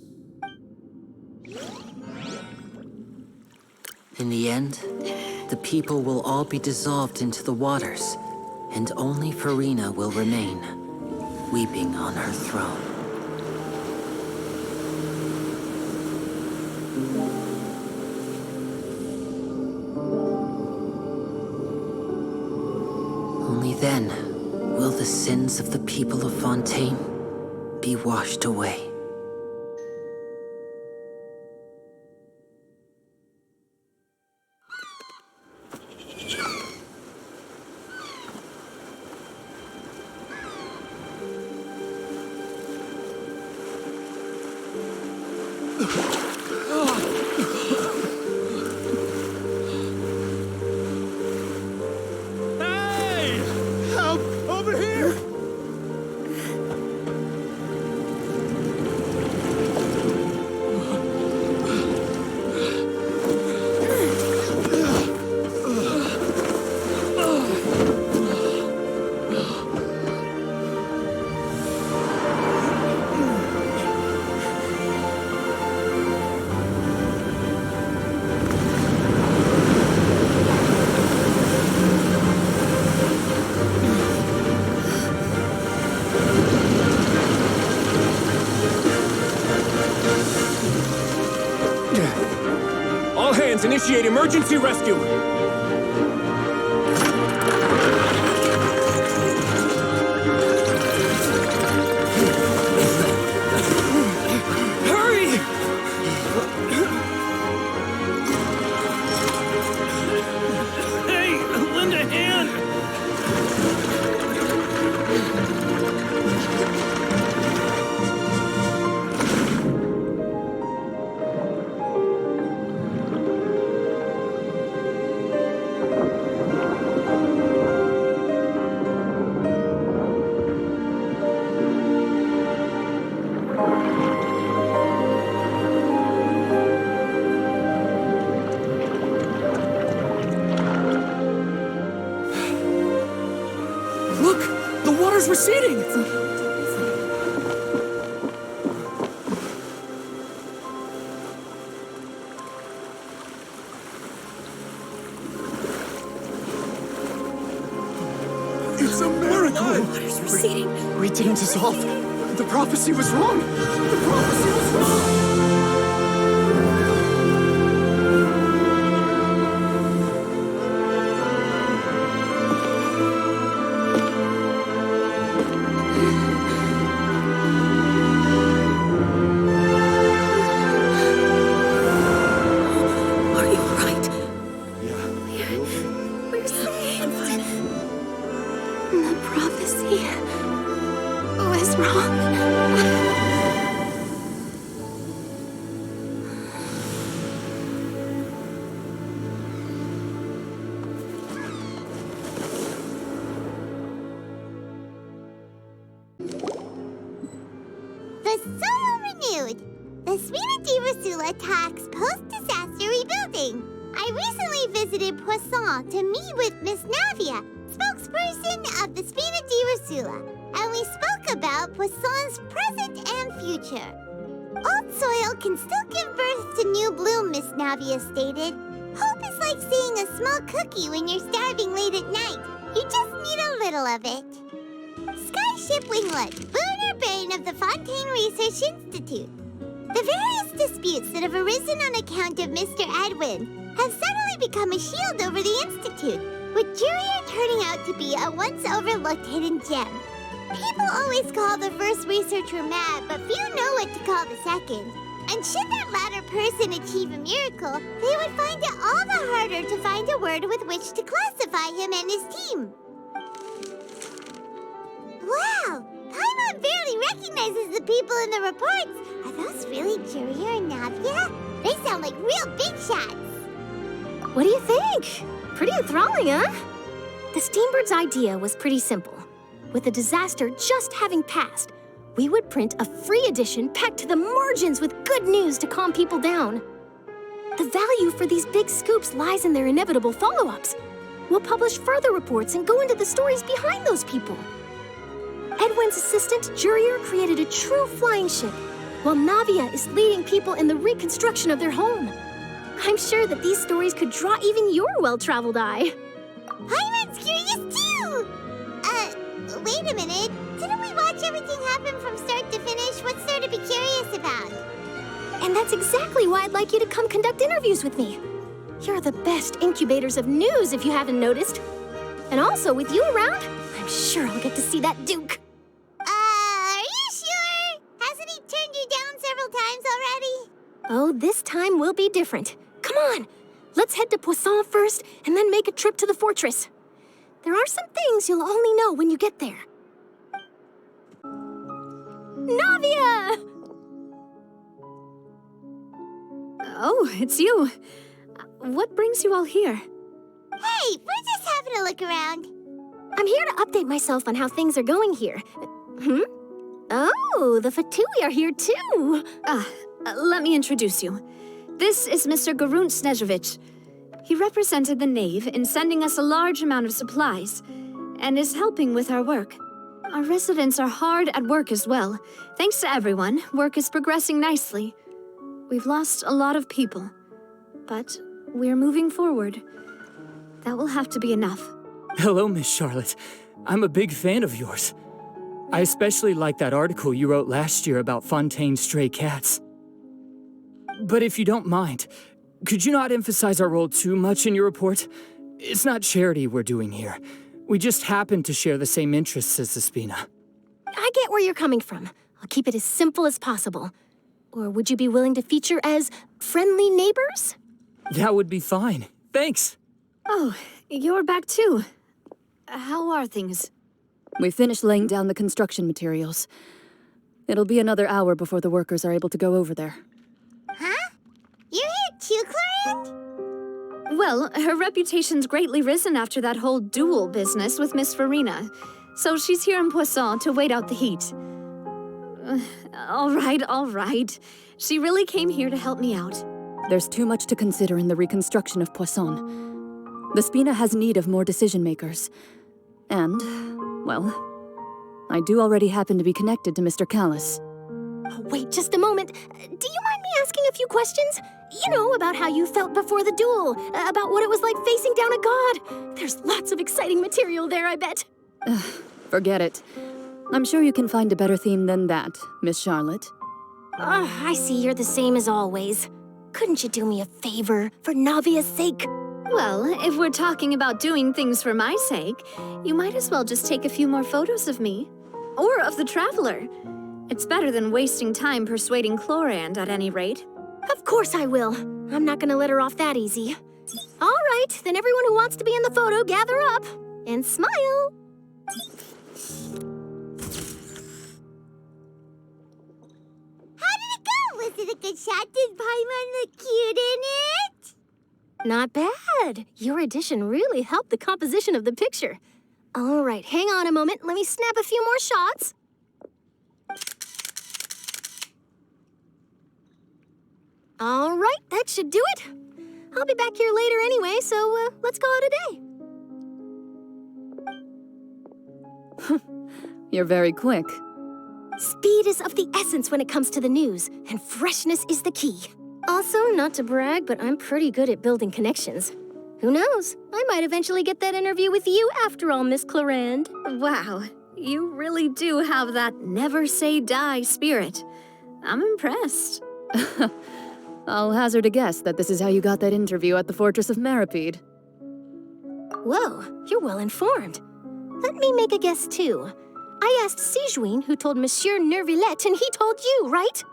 In the end, the people will all be dissolved into the waters, and only Furina will remain, weeping on her throne. Only then will the sins of the people of Fontaine be washed away. All hands, initiate emergency rescue! Hurry! Hey, lend a hand! Receding! It's a miracle! Water's receding. We didn't dissolve. The prophecy was wrong. The prophecy was wrong. was wrong. The Solo renewed! The Sfina di Rasula attacks post-disaster rebuilding. I recently visited Poisson to meet with Miss Navia, spokesperson of the Sfina di Rasula, and we spoke about Poisson's present and future. Old soil can still give birth to new bloom, Miss Navia stated. Hope is like seeing a small cookie when you're starving late at night. You just need a little of it. Skyship Winglet, boon or bane of the Fontaine Research Institute. The various disputes that have arisen on account of Mr. Edwin have suddenly become a shield over the Institute, with Jurier turning out to be a once-overlooked hidden gem. People always call the first researcher mad, but few know what to call the second. And should that latter person achieve a miracle, they would find it all the harder to find a word with which to classify him and his team. Wow! Paimon barely recognizes the people in the reports. Are those really Jurier and Navia? They sound like real big shots. What do you think? Pretty enthralling, huh? The Steambird's idea was pretty simple. With the disaster just having passed, we would print a free edition packed to the margins with good news to calm people down. The value for these big scoops lies in their inevitable follow-ups. We'll publish further reports and go into the stories behind those people. Edwin's assistant, Jurier, created a true flying ship, while Navia is leading people in the reconstruction of their home. I'm sure that these stories could draw even your well-traveled eye. Paimon's curious too! Wait a minute. Didn't we watch everything happen from start to finish? What's there to be curious about? And that's exactly why I'd like you to come conduct interviews with me. You're the best incubators of news, if you haven't noticed. And also, with you around, I'm sure I'll get to see that Duke. Are you sure? Hasn't he turned you down several times already? Oh, this time will be different. Come on, let's head to Poisson first, and then make a trip to the fortress. There are some things you'll only know when you get there. Navia! Oh, it's you. What brings you all here? Hey, we're just having a look around. I'm here to update myself on how things are going here. Oh, the Fatui are here too. Let me introduce you. This is Mr. Garunt Snežević. He represented the Knave in sending us a large amount of supplies, and is helping with our work. Our residents are hard at work as well. Thanks to everyone, work is progressing nicely. We've lost a lot of people, but we're moving forward. That will have to be enough. Hello, Miss Charlotte. I'm a big fan of yours. I especially like that article you wrote last year about Fontaine's stray cats. But if you don't mind, could you not emphasize our role too much in your report? It's not charity we're doing here. We just happen to share the same interests as the Sfina. I get where you're coming from. I'll keep it as simple as possible. Or would you be willing to feature as friendly neighbors? That would be fine. Thanks. Oh, you're back too. How are things? We finished laying down the construction materials. It'll be another hour before the workers are able to go over there. Huh? You're here too, Clarence? Well, her reputation's greatly risen after that whole duel business with Miss Furina, so she's here in Poisson to wait out the heat. All right. She really came here to help me out. There's too much to consider in the reconstruction of Poisson. The Sfina has need of more decision-makers. And, well, I do already happen to be connected to Mr. Callis. Oh, wait just a moment. Do you mind me asking a few questions? You know, about how you felt before the duel, about what it was like facing down a god. There's lots of exciting material there, I bet. Forget it. I'm sure you can find a better theme than that, Miss Charlotte. I see you're the same as always. Couldn't you do me a favor, for Navia's sake? Well, if we're talking about doing things for my sake, you might as well just take a few more photos of me. Or of the Traveler. It's better than wasting time persuading Chlorand, at any rate. Of course I will. I'm not gonna let her off that easy. All right, then everyone who wants to be in the photo, gather up. And smile. shot. Did Paimon look cute in it? Not bad. Your addition really helped the composition of the picture. All right, hang on a moment. Let me snap a few more shots. All right, that should do it. I'll be back here later anyway, so let's call it a day. You're very quick. Speed is of the essence when it comes to the news, and freshness is the key. Also, not to brag, but I'm pretty good at building connections. Who knows? I might eventually get that interview with you after all, Miss Clarande. Wow, you really do have that never say die spirit. I'm impressed. I'll hazard a guess that this is how you got that interview at the Fortress of Maripede. Whoa, you're well informed. Let me make a guess too. I asked Sigewinne, who told Monsieur Neuvillette, and he told you, right?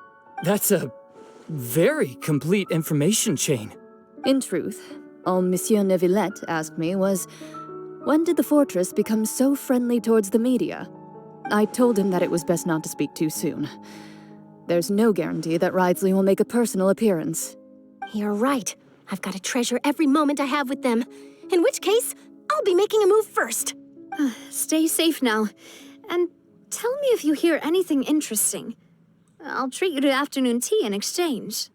That's a very complete information chain. In truth, all Monsieur Neuvillette asked me was, when did the fortress become so friendly towards the media? I told him that it was best not to speak too soon. There's no guarantee that Wriothesley will make a personal appearance. You're right. I've got to treasure every moment I have with them. In which case, I'll be making a move first. Stay safe now. And tell me if you hear anything interesting. I'll treat you to afternoon tea in exchange.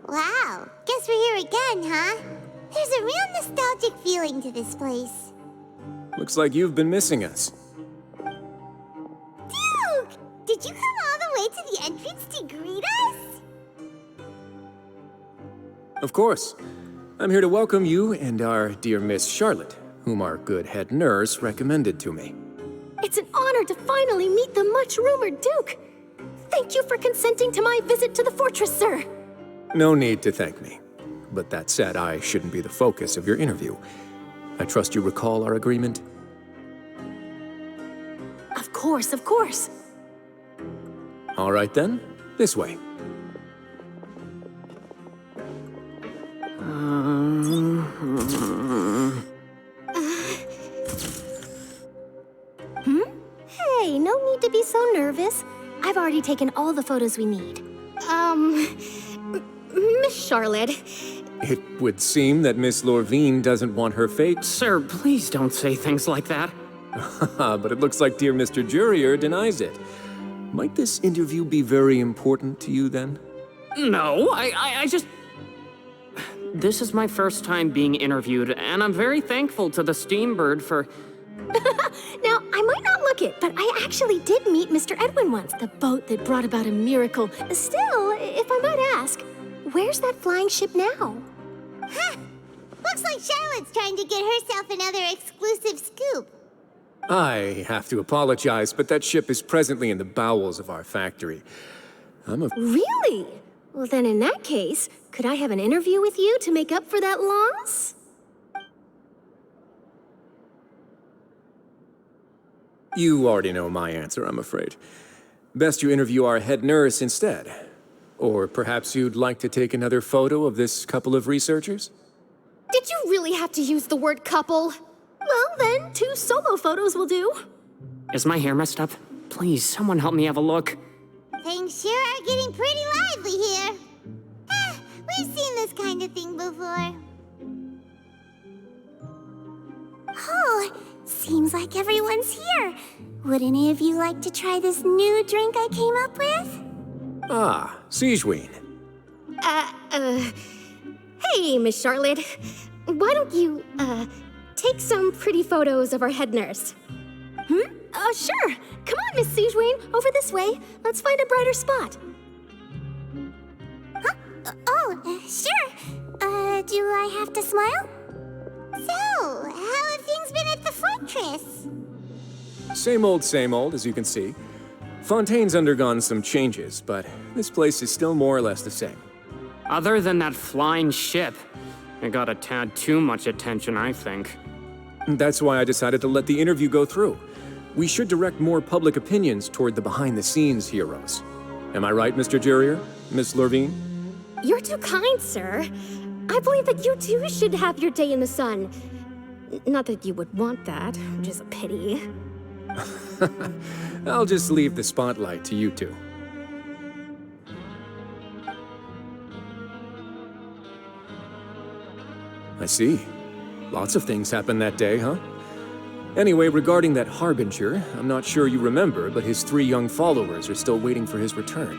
Wow, guess we're here again, huh? There's a real nostalgic feeling to this place. Looks like you've been missing us. Duke! Did you come all the way to the entrance to greet us? Of course. I'm here to welcome you and our dear Miss Charlotte, whom our good head nurse recommended to me. It's an honor to finally meet the much-rumored Duke. Thank you for consenting to my visit to the fortress, sir. No need to thank me. But that said, I shouldn't be the focus of your interview. I trust you recall our agreement? Of course, of course. All right then, this way. Hey, no need to be so nervous. I've already taken all the photos we need. Miss Charlotte. It would seem that Miss Lorvine doesn't want her fate. Sir, please don't say things like that. But it looks like dear Mr. Jurier denies it. Might this interview be very important to you then? No, I just... This is my first time being interviewed, and I'm very thankful to the Steambird for... Now, I might not look it, but I actually did meet Mr. Edwin once, the boat that brought about a miracle. Still, if I might ask, where's that flying ship now? Huh! Looks like Charlotte's trying to get herself another exclusive scoop. I have to apologize, but that ship is presently in the bowels of our factory. Really? Well, then in that case, could I have an interview with you to make up for that loss? You already know my answer, I'm afraid. Best you interview our head nurse instead. Or perhaps you'd like to take another photo of this couple of researchers? Did you really have to use the word couple? Well, then, 2 solo photos will do. Is my hair messed up? Please, someone help me have a look. Things sure are getting pretty lively here. We've seen this kind of thing before. Oh, seems like everyone's here. Would any of you like to try this new drink I came up with? Ah, Sigewinne. Hey, Miss Charlotte. Why don't you, take some pretty photos of our head nurse? Sure. Come on, Miss Sigewinne. Over this way. Let's find a brighter spot. Huh? Sure. Do I have to smile? So, how have things been at the fortress? Same old, as you can see. Fontaine's undergone some changes, but this place is still more or less the same. Other than that flying ship, it got a tad too much attention, I think. That's why I decided to let the interview go through. We should direct more public opinions toward the behind-the-scenes heroes. Am I right, Mr. Jurier? Miss Lorvine? You're too kind, sir. I believe that you too should have your day in the sun. Not that you would want that, which is a pity. I'll just leave the spotlight to you two. I see. Lots of things happened that day, huh? Anyway, regarding that Harbinger, I'm not sure you remember, but his 3 young followers are still waiting for his return.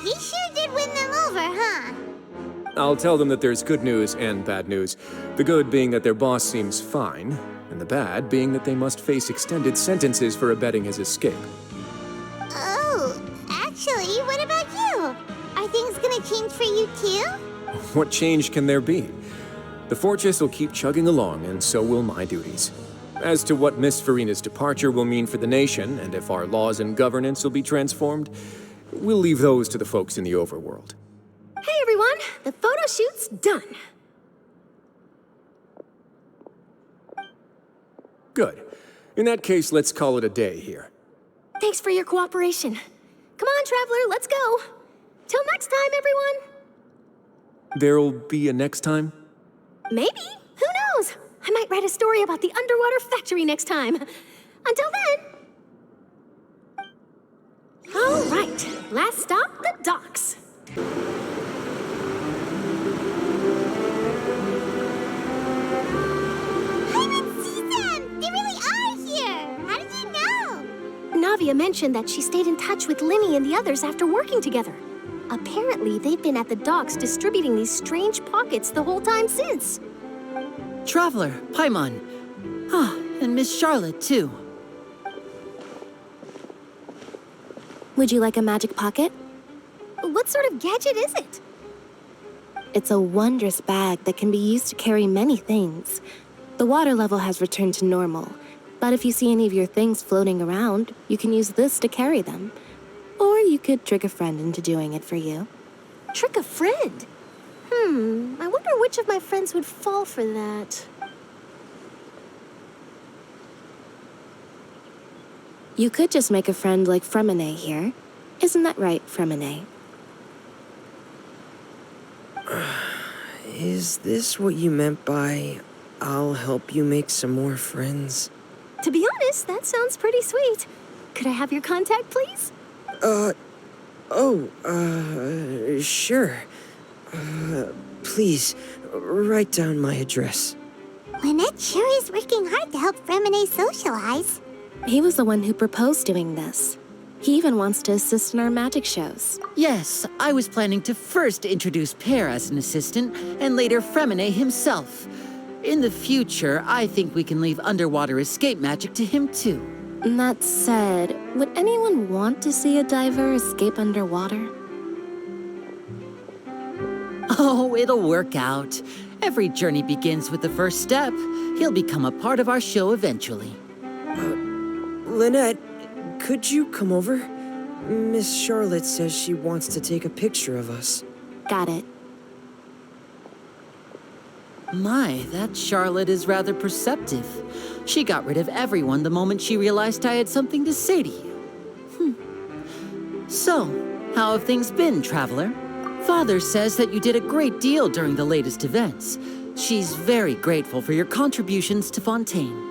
He sure did win them over, huh? I'll tell them that there's good news and bad news. The good being that their boss seems fine, and the bad being that they must face extended sentences for abetting his escape. Oh, actually, what about you? Are things gonna change for you too? What change can there be? The fortress will keep chugging along, and so will my duties. As to what Miss Furina's departure will mean for the nation, and if our laws and governance will be transformed, we'll leave those to the folks in the overworld. Hey everyone, the photo shoot's done. Good. In that case, let's call it a day here. Thanks for your cooperation. Come on, Traveler, let's go. Till next time, everyone. There'll be a next time? Maybe. Who knows? I might write a story about the underwater factory next time. Until then. All right, last stop, the docks. I didn't see them! They really are here! How did you know? Navia mentioned that she stayed in touch with Limmy and the others after working together. Apparently, they've been at the docks distributing these strange pockets the whole time since. Traveler, Paimon. Ah, and Miss Charlotte, too. Would you like a magic pocket? What sort of gadget is it? It's a wondrous bag that can be used to carry many things. The water level has returned to normal, but if you see any of your things floating around, you can use this to carry them. Or you could trick a friend into doing it for you. Trick a friend? I wonder which of my friends would fall for that. You could just make a friend like Fremine here. Isn't that right, Fremine? Is this what you meant by, I'll help you make some more friends? To be honest, that sounds pretty sweet. Could I have your contact, please? Sure. Please, write down my address. Lynette sure is working hard to help Fremine socialize. He was the one who proposed doing this. He even wants to assist in our magic shows. Yes, I was planning to first introduce Pear as an assistant, and later Fremine himself. In the future, I think we can leave underwater escape magic to him too. That said, would anyone want to see a diver escape underwater? Oh, it'll work out. Every journey begins with the first step. He'll become a part of our show eventually. Lynette, could you come over? Miss Charlotte says she wants to take a picture of us. Got it. My, that Charlotte is rather perceptive. She got rid of everyone the moment she realized I had something to say to you. So, how have things been, Traveler? Father says that you did a great deal during the latest events. She's very grateful for your contributions to Fontaine.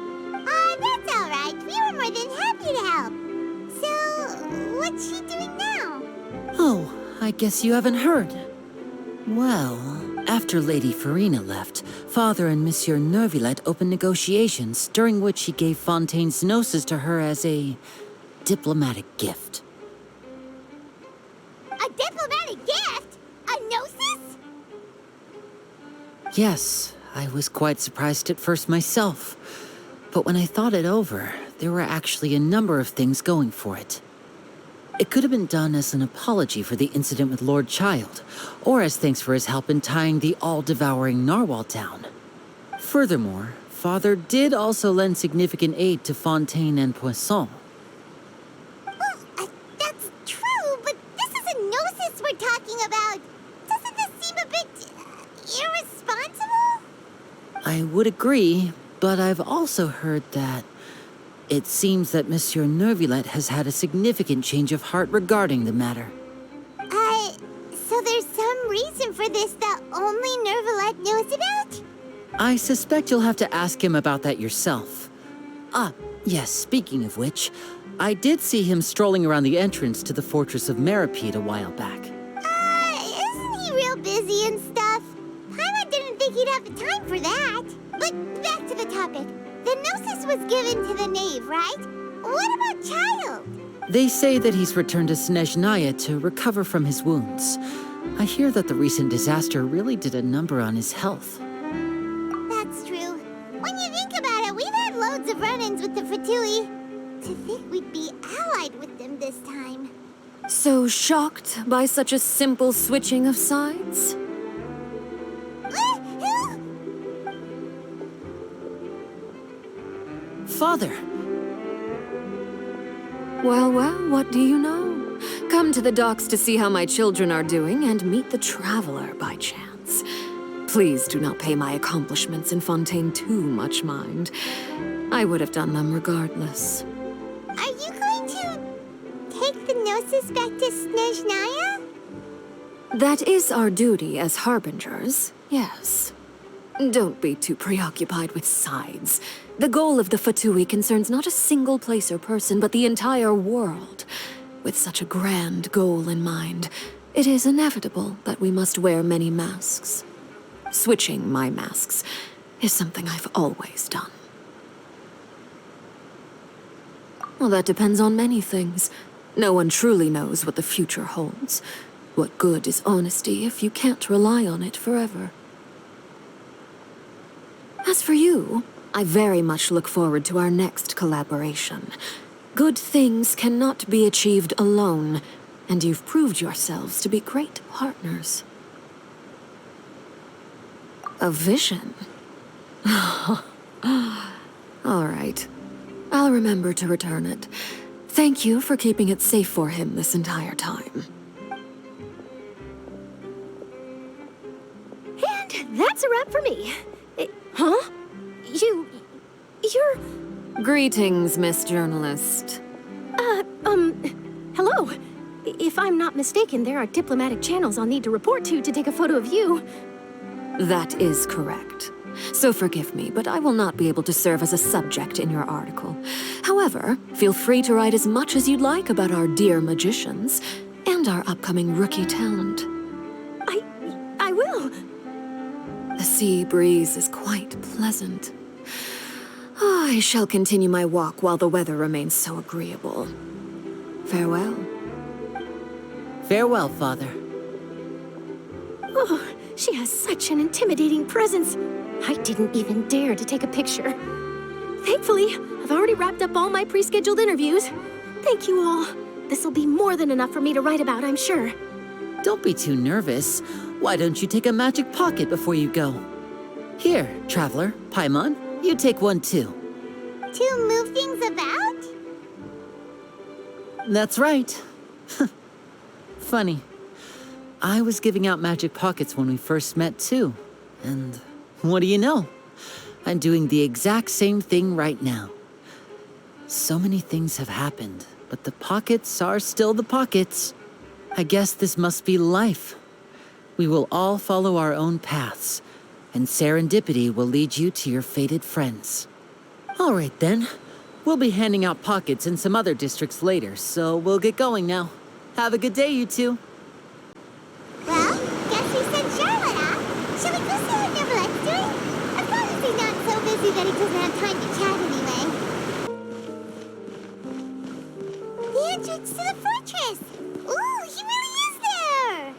That's all right. We were more than happy to help. So, what's she doing now? Oh, I guess you haven't heard. Well, after Lady Furina left, Father and Monsieur Neuvillette opened negotiations, during which he gave Fontaine's gnosis to her as a diplomatic gift. A diplomatic gift? A gnosis? Yes, I was quite surprised at first myself. But when I thought it over, there were actually a number of things going for it. It could have been done as an apology for the incident with Lord Child, or as thanks for his help in tying the all-devouring narwhal down. Furthermore, Father did also lend significant aid to Fontaine and Poisson. Well, that's true, but this is a gnosis we're talking about. Doesn't this seem a bit irresponsible? I would agree, but I've also heard that it seems that Monsieur Neuvillette has had a significant change of heart regarding the matter. So there's some reason for this that only Neuvillette knows about? I suspect you'll have to ask him about that yourself. Yes, speaking of which, I did see him strolling around the entrance to the Fortress of Meripede a while back. Isn't he real busy and stuff? Paimon didn't think he'd have the time for that. But back to the topic. The Gnosis was given to the knave, right? What about Child? They say that he's returned to Snezhnaya to recover from his wounds. I hear that the recent disaster really did a number on his health. That's true. When you think about it, we've had loads of run-ins with the Fatui. To think we'd be allied with them this time. So shocked by such a simple switching of sides? Father! Well, what do you know? Come to the docks to see how my children are doing and meet the Traveler by chance. Please do not pay my accomplishments in Fontaine too much mind. I would have done them regardless. Are you going to take the Gnosis back to Snezhnaya? That is our duty as harbingers, yes. Don't be too preoccupied with sides. The goal of the Fatui concerns not a single place or person, but the entire world. With such a grand goal in mind, it is inevitable that we must wear many masks. Switching my masks is something I've always done. Well, that depends on many things. No one truly knows what the future holds. What good is honesty if you can't rely on it forever? As for you, I very much look forward to our next collaboration. Good things cannot be achieved alone, and you've proved yourselves to be great partners. A vision? All right. I'll remember to return it. Thank you for keeping it safe for him this entire time. And that's a wrap for me. Huh? You're... Greetings, Miss Journalist. Hello. If I'm not mistaken, there are diplomatic channels I'll need to report to take a photo of you. That is correct. So forgive me, but I will not be able to serve as a subject in your article. However, feel free to write as much as you'd like about our dear magicians and our upcoming rookie talent. I will. The sea breeze is quite pleasant. I shall continue my walk while the weather remains so agreeable. Farewell. Farewell, Father. Oh, she has such an intimidating presence. I didn't even dare to take a picture. Thankfully, I've already wrapped up all my pre-scheduled interviews. Thank you all. This'll be more than enough for me to write about, I'm sure. Don't be too nervous. Why don't you take a magic pocket before you go? Here, Traveler, Paimon, you take one too. To move things about? That's right. Funny. I was giving out magic pockets when we first met too. And what do you know? I'm doing the exact same thing right now. So many things have happened, but the pockets are still the pockets. I guess this must be life. We will all follow our own paths, and serendipity will lead you to your fated friends. All right then. We'll be handing out pockets in some other districts later, so we'll get going now. Have a good day, you two. Well, guess we sent Charlotte off. Shall we go see how Neverlette's doing? As long as he's not so busy that he doesn't have time to chat anyway. The entrance to the fortress! Ooh, he really is there!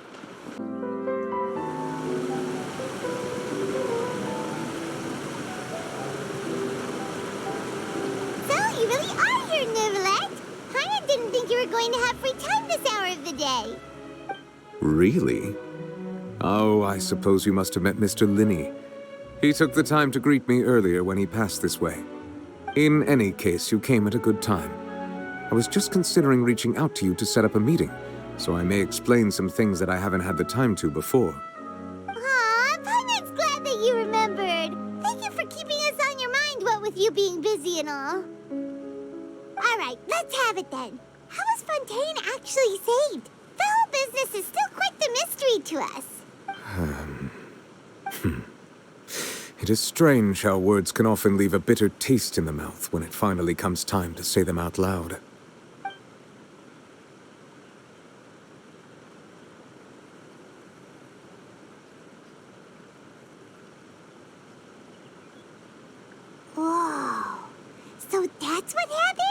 So, you really are here, Neverlette! Paimon didn't think you were going to have free time this hour of the day. Really? Oh, I suppose you must have met Mr. Linney. He took the time to greet me earlier when he passed this way. In any case, you came at a good time. I was just considering reaching out to you to set up a meeting, so I may explain some things that I haven't had the time to before. Aw, Paimon's glad that you remembered. Thank you for keeping us on your mind, what with you being busy and all. All right, let's have it then. How was Fontaine actually saved? The whole business is still quite the mystery to us. It It is strange how words can often leave a bitter taste in the mouth when it finally comes time to say them out loud. Whoa. So that's what happened?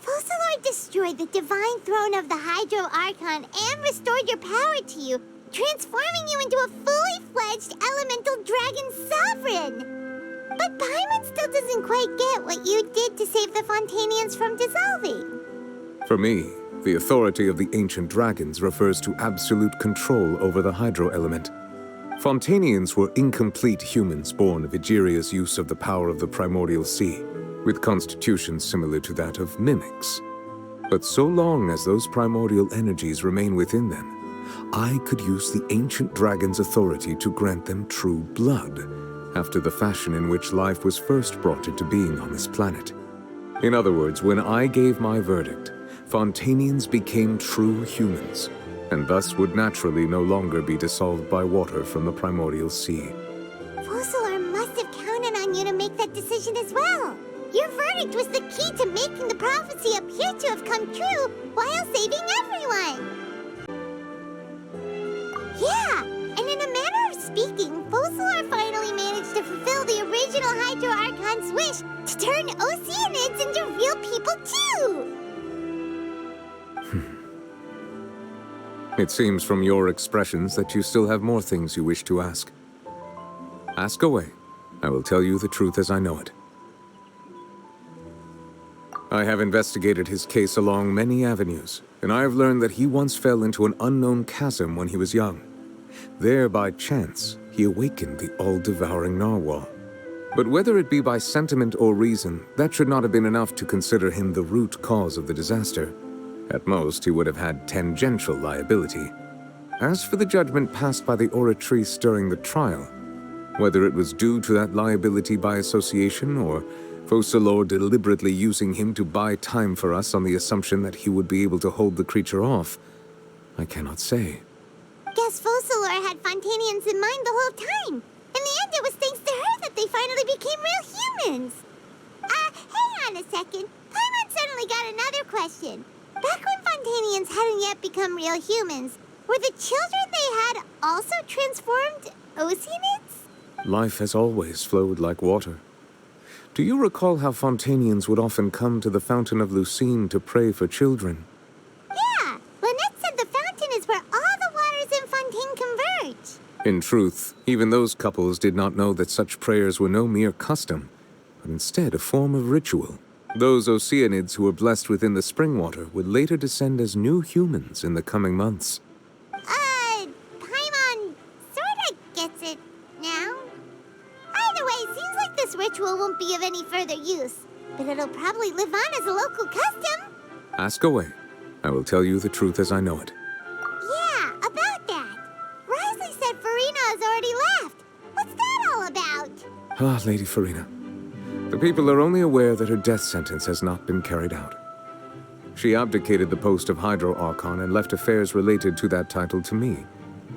Focalors destroyed the divine throne of the Hydro Archon and restored your power to you, transforming you into a fully fledged elemental dragon sovereign. But Paimon still doesn't quite get what you did to save the Fontainians from dissolving. For me, the authority of the ancient dragons refers to absolute control over the hydro element. Fontainians were incomplete humans born of Egeria's use of the power of the primordial sea, with constitutions similar to that of mimics. But so long as those primordial energies remain within them, I could use the ancient dragon's authority to grant them true blood, after the fashion in which life was first brought into being on this planet. In other words, when I gave my verdict, Fontainians became true humans, and thus would naturally no longer be dissolved by water from the primordial sea. Focalors must have counted on you to make that decision as well. Your verdict was the key to making the prophecy appear to have come true while saving everyone. Yeah, and in a manner of speaking, Focalors finally managed to fulfill the original Hydro Archon's wish to turn Oceanids into real people too! It seems from your expressions that you still have more things you wish to ask. Ask away. I will tell you the truth as I know it. I have investigated his case along many avenues, and I have learned that he once fell into an unknown chasm when he was young. There, by chance, he awakened the all-devouring narwhal. But whether it be by sentiment or reason, that should not have been enough to consider him the root cause of the disaster. At most, he would have had tangential liability. As for the judgment passed by the oratrice during the trial, whether it was due to that liability by association or Focalors deliberately using him to buy time for us on the assumption that he would be able to hold the creature off, I cannot say. Guess Focalors had Fontainians in mind the whole time. In the end, it was thanks to her that they finally became real humans. Hang on a second. Paimon suddenly got another question. Back when Fontainians hadn't yet become real humans, were the children they had also transformed Oceanids? Life has always flowed like water. Do you recall how Fontainians would often come to the Fountain of Lucine to pray for children? Yeah, Lynette said the fountain is where all the waters in Fontaine converge. In truth, even those couples did not know that such prayers were no mere custom, but instead a form of ritual. Those Oceanids who were blessed within the spring water would later descend as new humans in the coming months. Paimon sorta gets it now. Either way, it seems like this ritual won't be of any further use, but it'll probably live on as a local custom. Ask away. I will tell you the truth as I know it. Yeah, about that. Risley said Furina has already left. What's that all about? Ah, Lady Furina. The people are only aware that her death sentence has not been carried out. She abdicated the post of Hydro Archon and left affairs related to that title to me,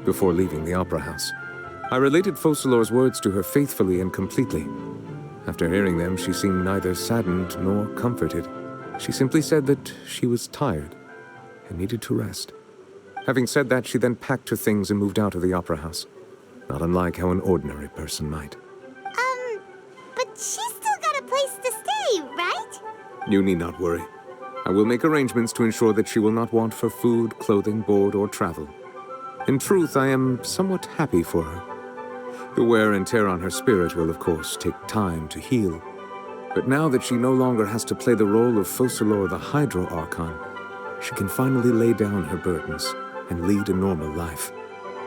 before leaving the Opera House. I related Focalors' words to her faithfully and completely. After hearing them, she seemed neither saddened nor comforted. She simply said that she was tired and needed to rest. Having said that, she then packed her things and moved out of the Opera House, not unlike how an ordinary person might. But she's still got a place to stay, right? You need not worry. I will make arrangements to ensure that she will not want for food, clothing, board, or travel. In truth, I am somewhat happy for her. The wear and tear on her spirit will, of course, take time to heal. But now that she no longer has to play the role of Focalors the Hydro Archon, she can finally lay down her burdens and lead a normal life.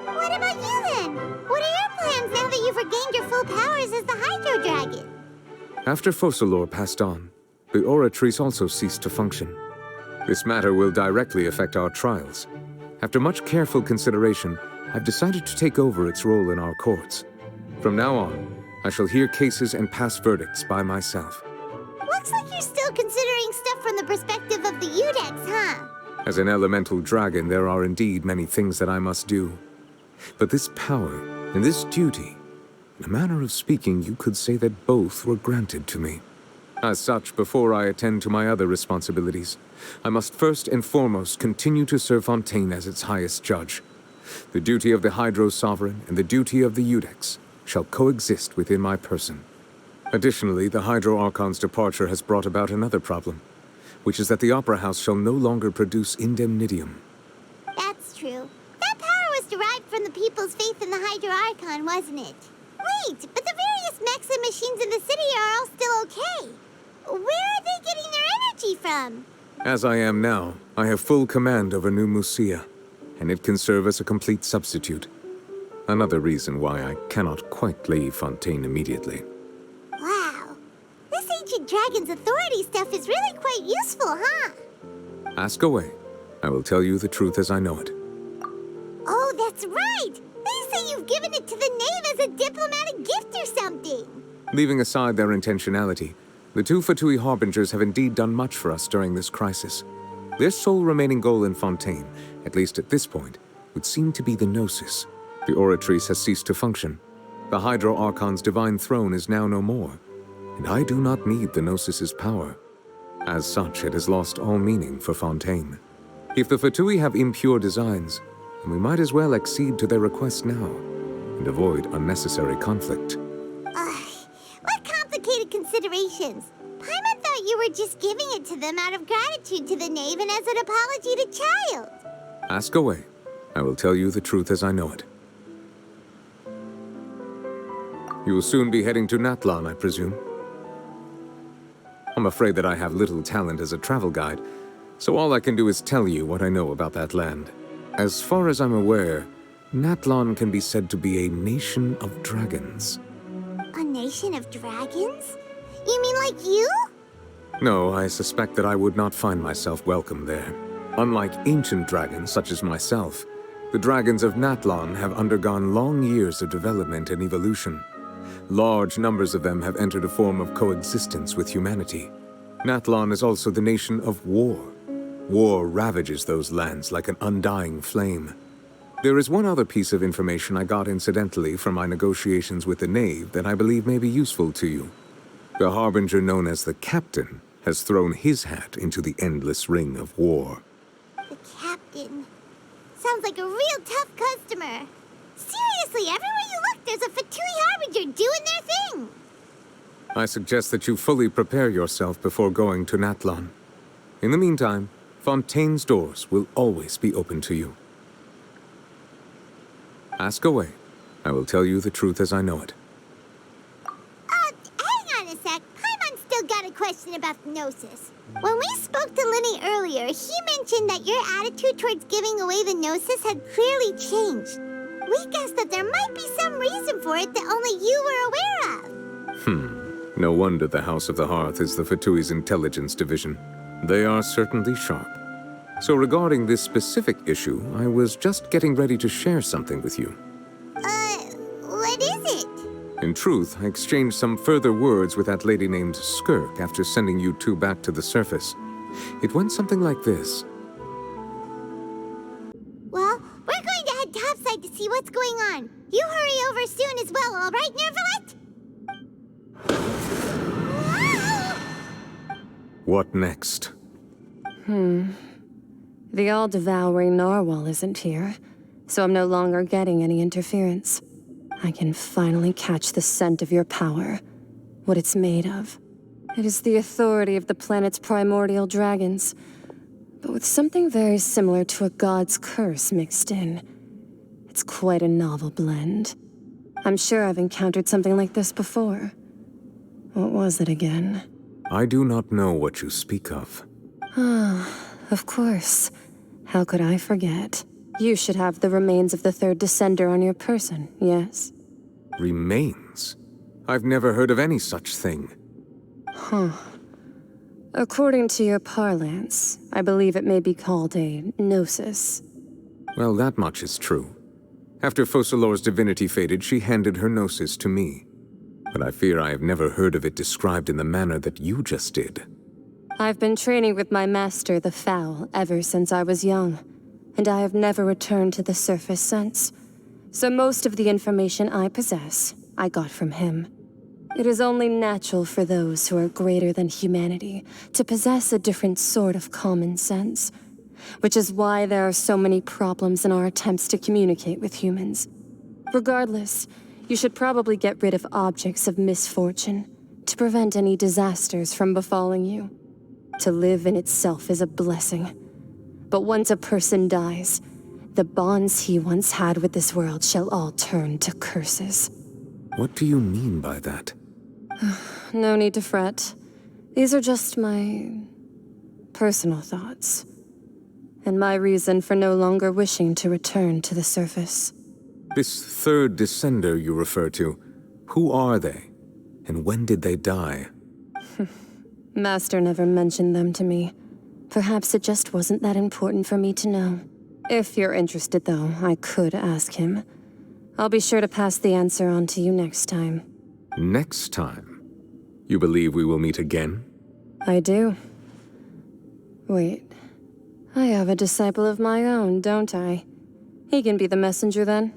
What about you then? What are your plans now that you've regained your full powers as the Hydro Dragon? After Focalors passed on, the Oratrice also ceased to function. This matter will directly affect our trials. After much careful consideration, I've decided to take over its role in our courts. From now on, I shall hear cases and pass verdicts by myself. Looks like you're still considering stuff from the perspective of the the Udex, huh? As an elemental dragon, there are indeed many things that I must do. But this power and this duty, in a manner of speaking, you could say that both were granted to me. As such, before I attend to my other responsibilities, I must first and foremost continue to serve Fontaine as its highest judge. The duty of the Hydro Sovereign and the duty of the Udex shall coexist within my person. Additionally, the Hydro Archon's departure has brought about another problem, which is that the Opera House shall no longer produce indemnitium. That's true. That power was derived from the people's faith in the Hydro Archon, wasn't it? Wait, but the various mechs and machines in the city are all still okay. Where are they getting their energy from? As I am now, I have full command over New Musia, and it can serve as a complete substitute. Another reason why I cannot quite leave Fontaine immediately. Wow. This ancient dragon's authority stuff is really quite useful, huh? Ask away. I will tell you the truth as I know it. Oh, that's right! They say you've given it to the knave as a diplomatic gift or something. Leaving aside their intentionality, the two Fatui Harbingers have indeed done much for us during this crisis. Their sole remaining goal in Fontaine, at least at this point, would seem to be the Gnosis. The Oratrice has ceased to function. The Hydro Archon's divine throne is now no more, and I do not need the Gnosis's power. As such, it has lost all meaning for Fontaine. If the Fatui have impure designs, then we might as well accede to their request now, and avoid unnecessary conflict. What complicated considerations. Paimon thought you were just giving it to them out of gratitude to the knave and as an apology to Child. Ask away. I will tell you the truth as I know it. You will soon be heading to Natlan, I presume. I'm afraid that I have little talent as a travel guide, so all I can do is tell you what I know about that land. As far as I'm aware, Natlan can be said to be a nation of dragons. A nation of dragons? You mean like you? No, I suspect that I would not find myself welcome there. Unlike ancient dragons such as myself, the dragons of Natlan have undergone long years of development and evolution. Large numbers of them have entered a form of coexistence with humanity. Natlan is also the nation of war. War ravages those lands like an undying flame. There is one other piece of information I got incidentally from my negotiations with the knave that I believe may be useful to you. The Harbinger known as the Captain has thrown his hat into the endless ring of war. The Captain. Sounds like a real tough customer. Seriously, everywhere you look, there's a Fatui Harbinger doing their thing. I suggest that you fully prepare yourself before going to Natlan. In the meantime, Fontaine's doors will always be open to you. Ask away. I will tell you the truth as I know it. Hang on a sec. Paimon's still got a question about the Gnosis. When we spoke to Linny earlier, he mentioned that your attitude towards giving away the Gnosis had clearly changed. We guessed that there might be some reason for it that only you were aware of. No wonder the House of the Hearth is the Fatui's intelligence division. They are certainly sharp. So regarding this specific issue, I was just getting ready to share something with you. What is it? In truth, I exchanged some further words with that lady named Skirk after sending you two back to the surface. It went something like this. Well, we're going to head topside to see what's going on. You hurry over soon as well, all right, Nervalet? What next? The all-devouring narwhal isn't here, so I'm no longer getting any interference. I can finally catch the scent of your power, what it's made of. It is the authority of the planet's primordial dragons, but with something very similar to a god's curse mixed in. It's quite a novel blend. I'm sure I've encountered something like this before. What was it again? I do not know what you speak of. Of course. How could I forget? You should have the remains of the third descender on your person, yes? Remains? I've never heard of any such thing. According to your parlance, I believe it may be called a gnosis. Well, that much is true. After Focalors' divinity faded, she handed her gnosis to me. But I fear I have never heard of it described in the manner that you just did. I've been training with my master, the Fowl, ever since I was young, and I have never returned to the surface since. So most of the information I possess, I got from him. It is only natural for those who are greater than humanity to possess a different sort of common sense, which is why there are so many problems in our attempts to communicate with humans. Regardless, you should probably get rid of objects of misfortune to prevent any disasters from befalling you. To live in itself is a blessing. But once a person dies, the bonds he once had with this world shall all turn to curses. What do you mean by that? No need to fret. These are just my personal thoughts, and my reason for no longer wishing to return to the surface. This third descender you refer to, who are they? And when did they die? Master never mentioned them to me. Perhaps it just wasn't that important for me to know. If you're interested, though, I could ask him. I'll be sure to pass the answer on to you next time. Next time? You believe we will meet again? I do. Wait. I have a disciple of my own, don't I? He can be the messenger then.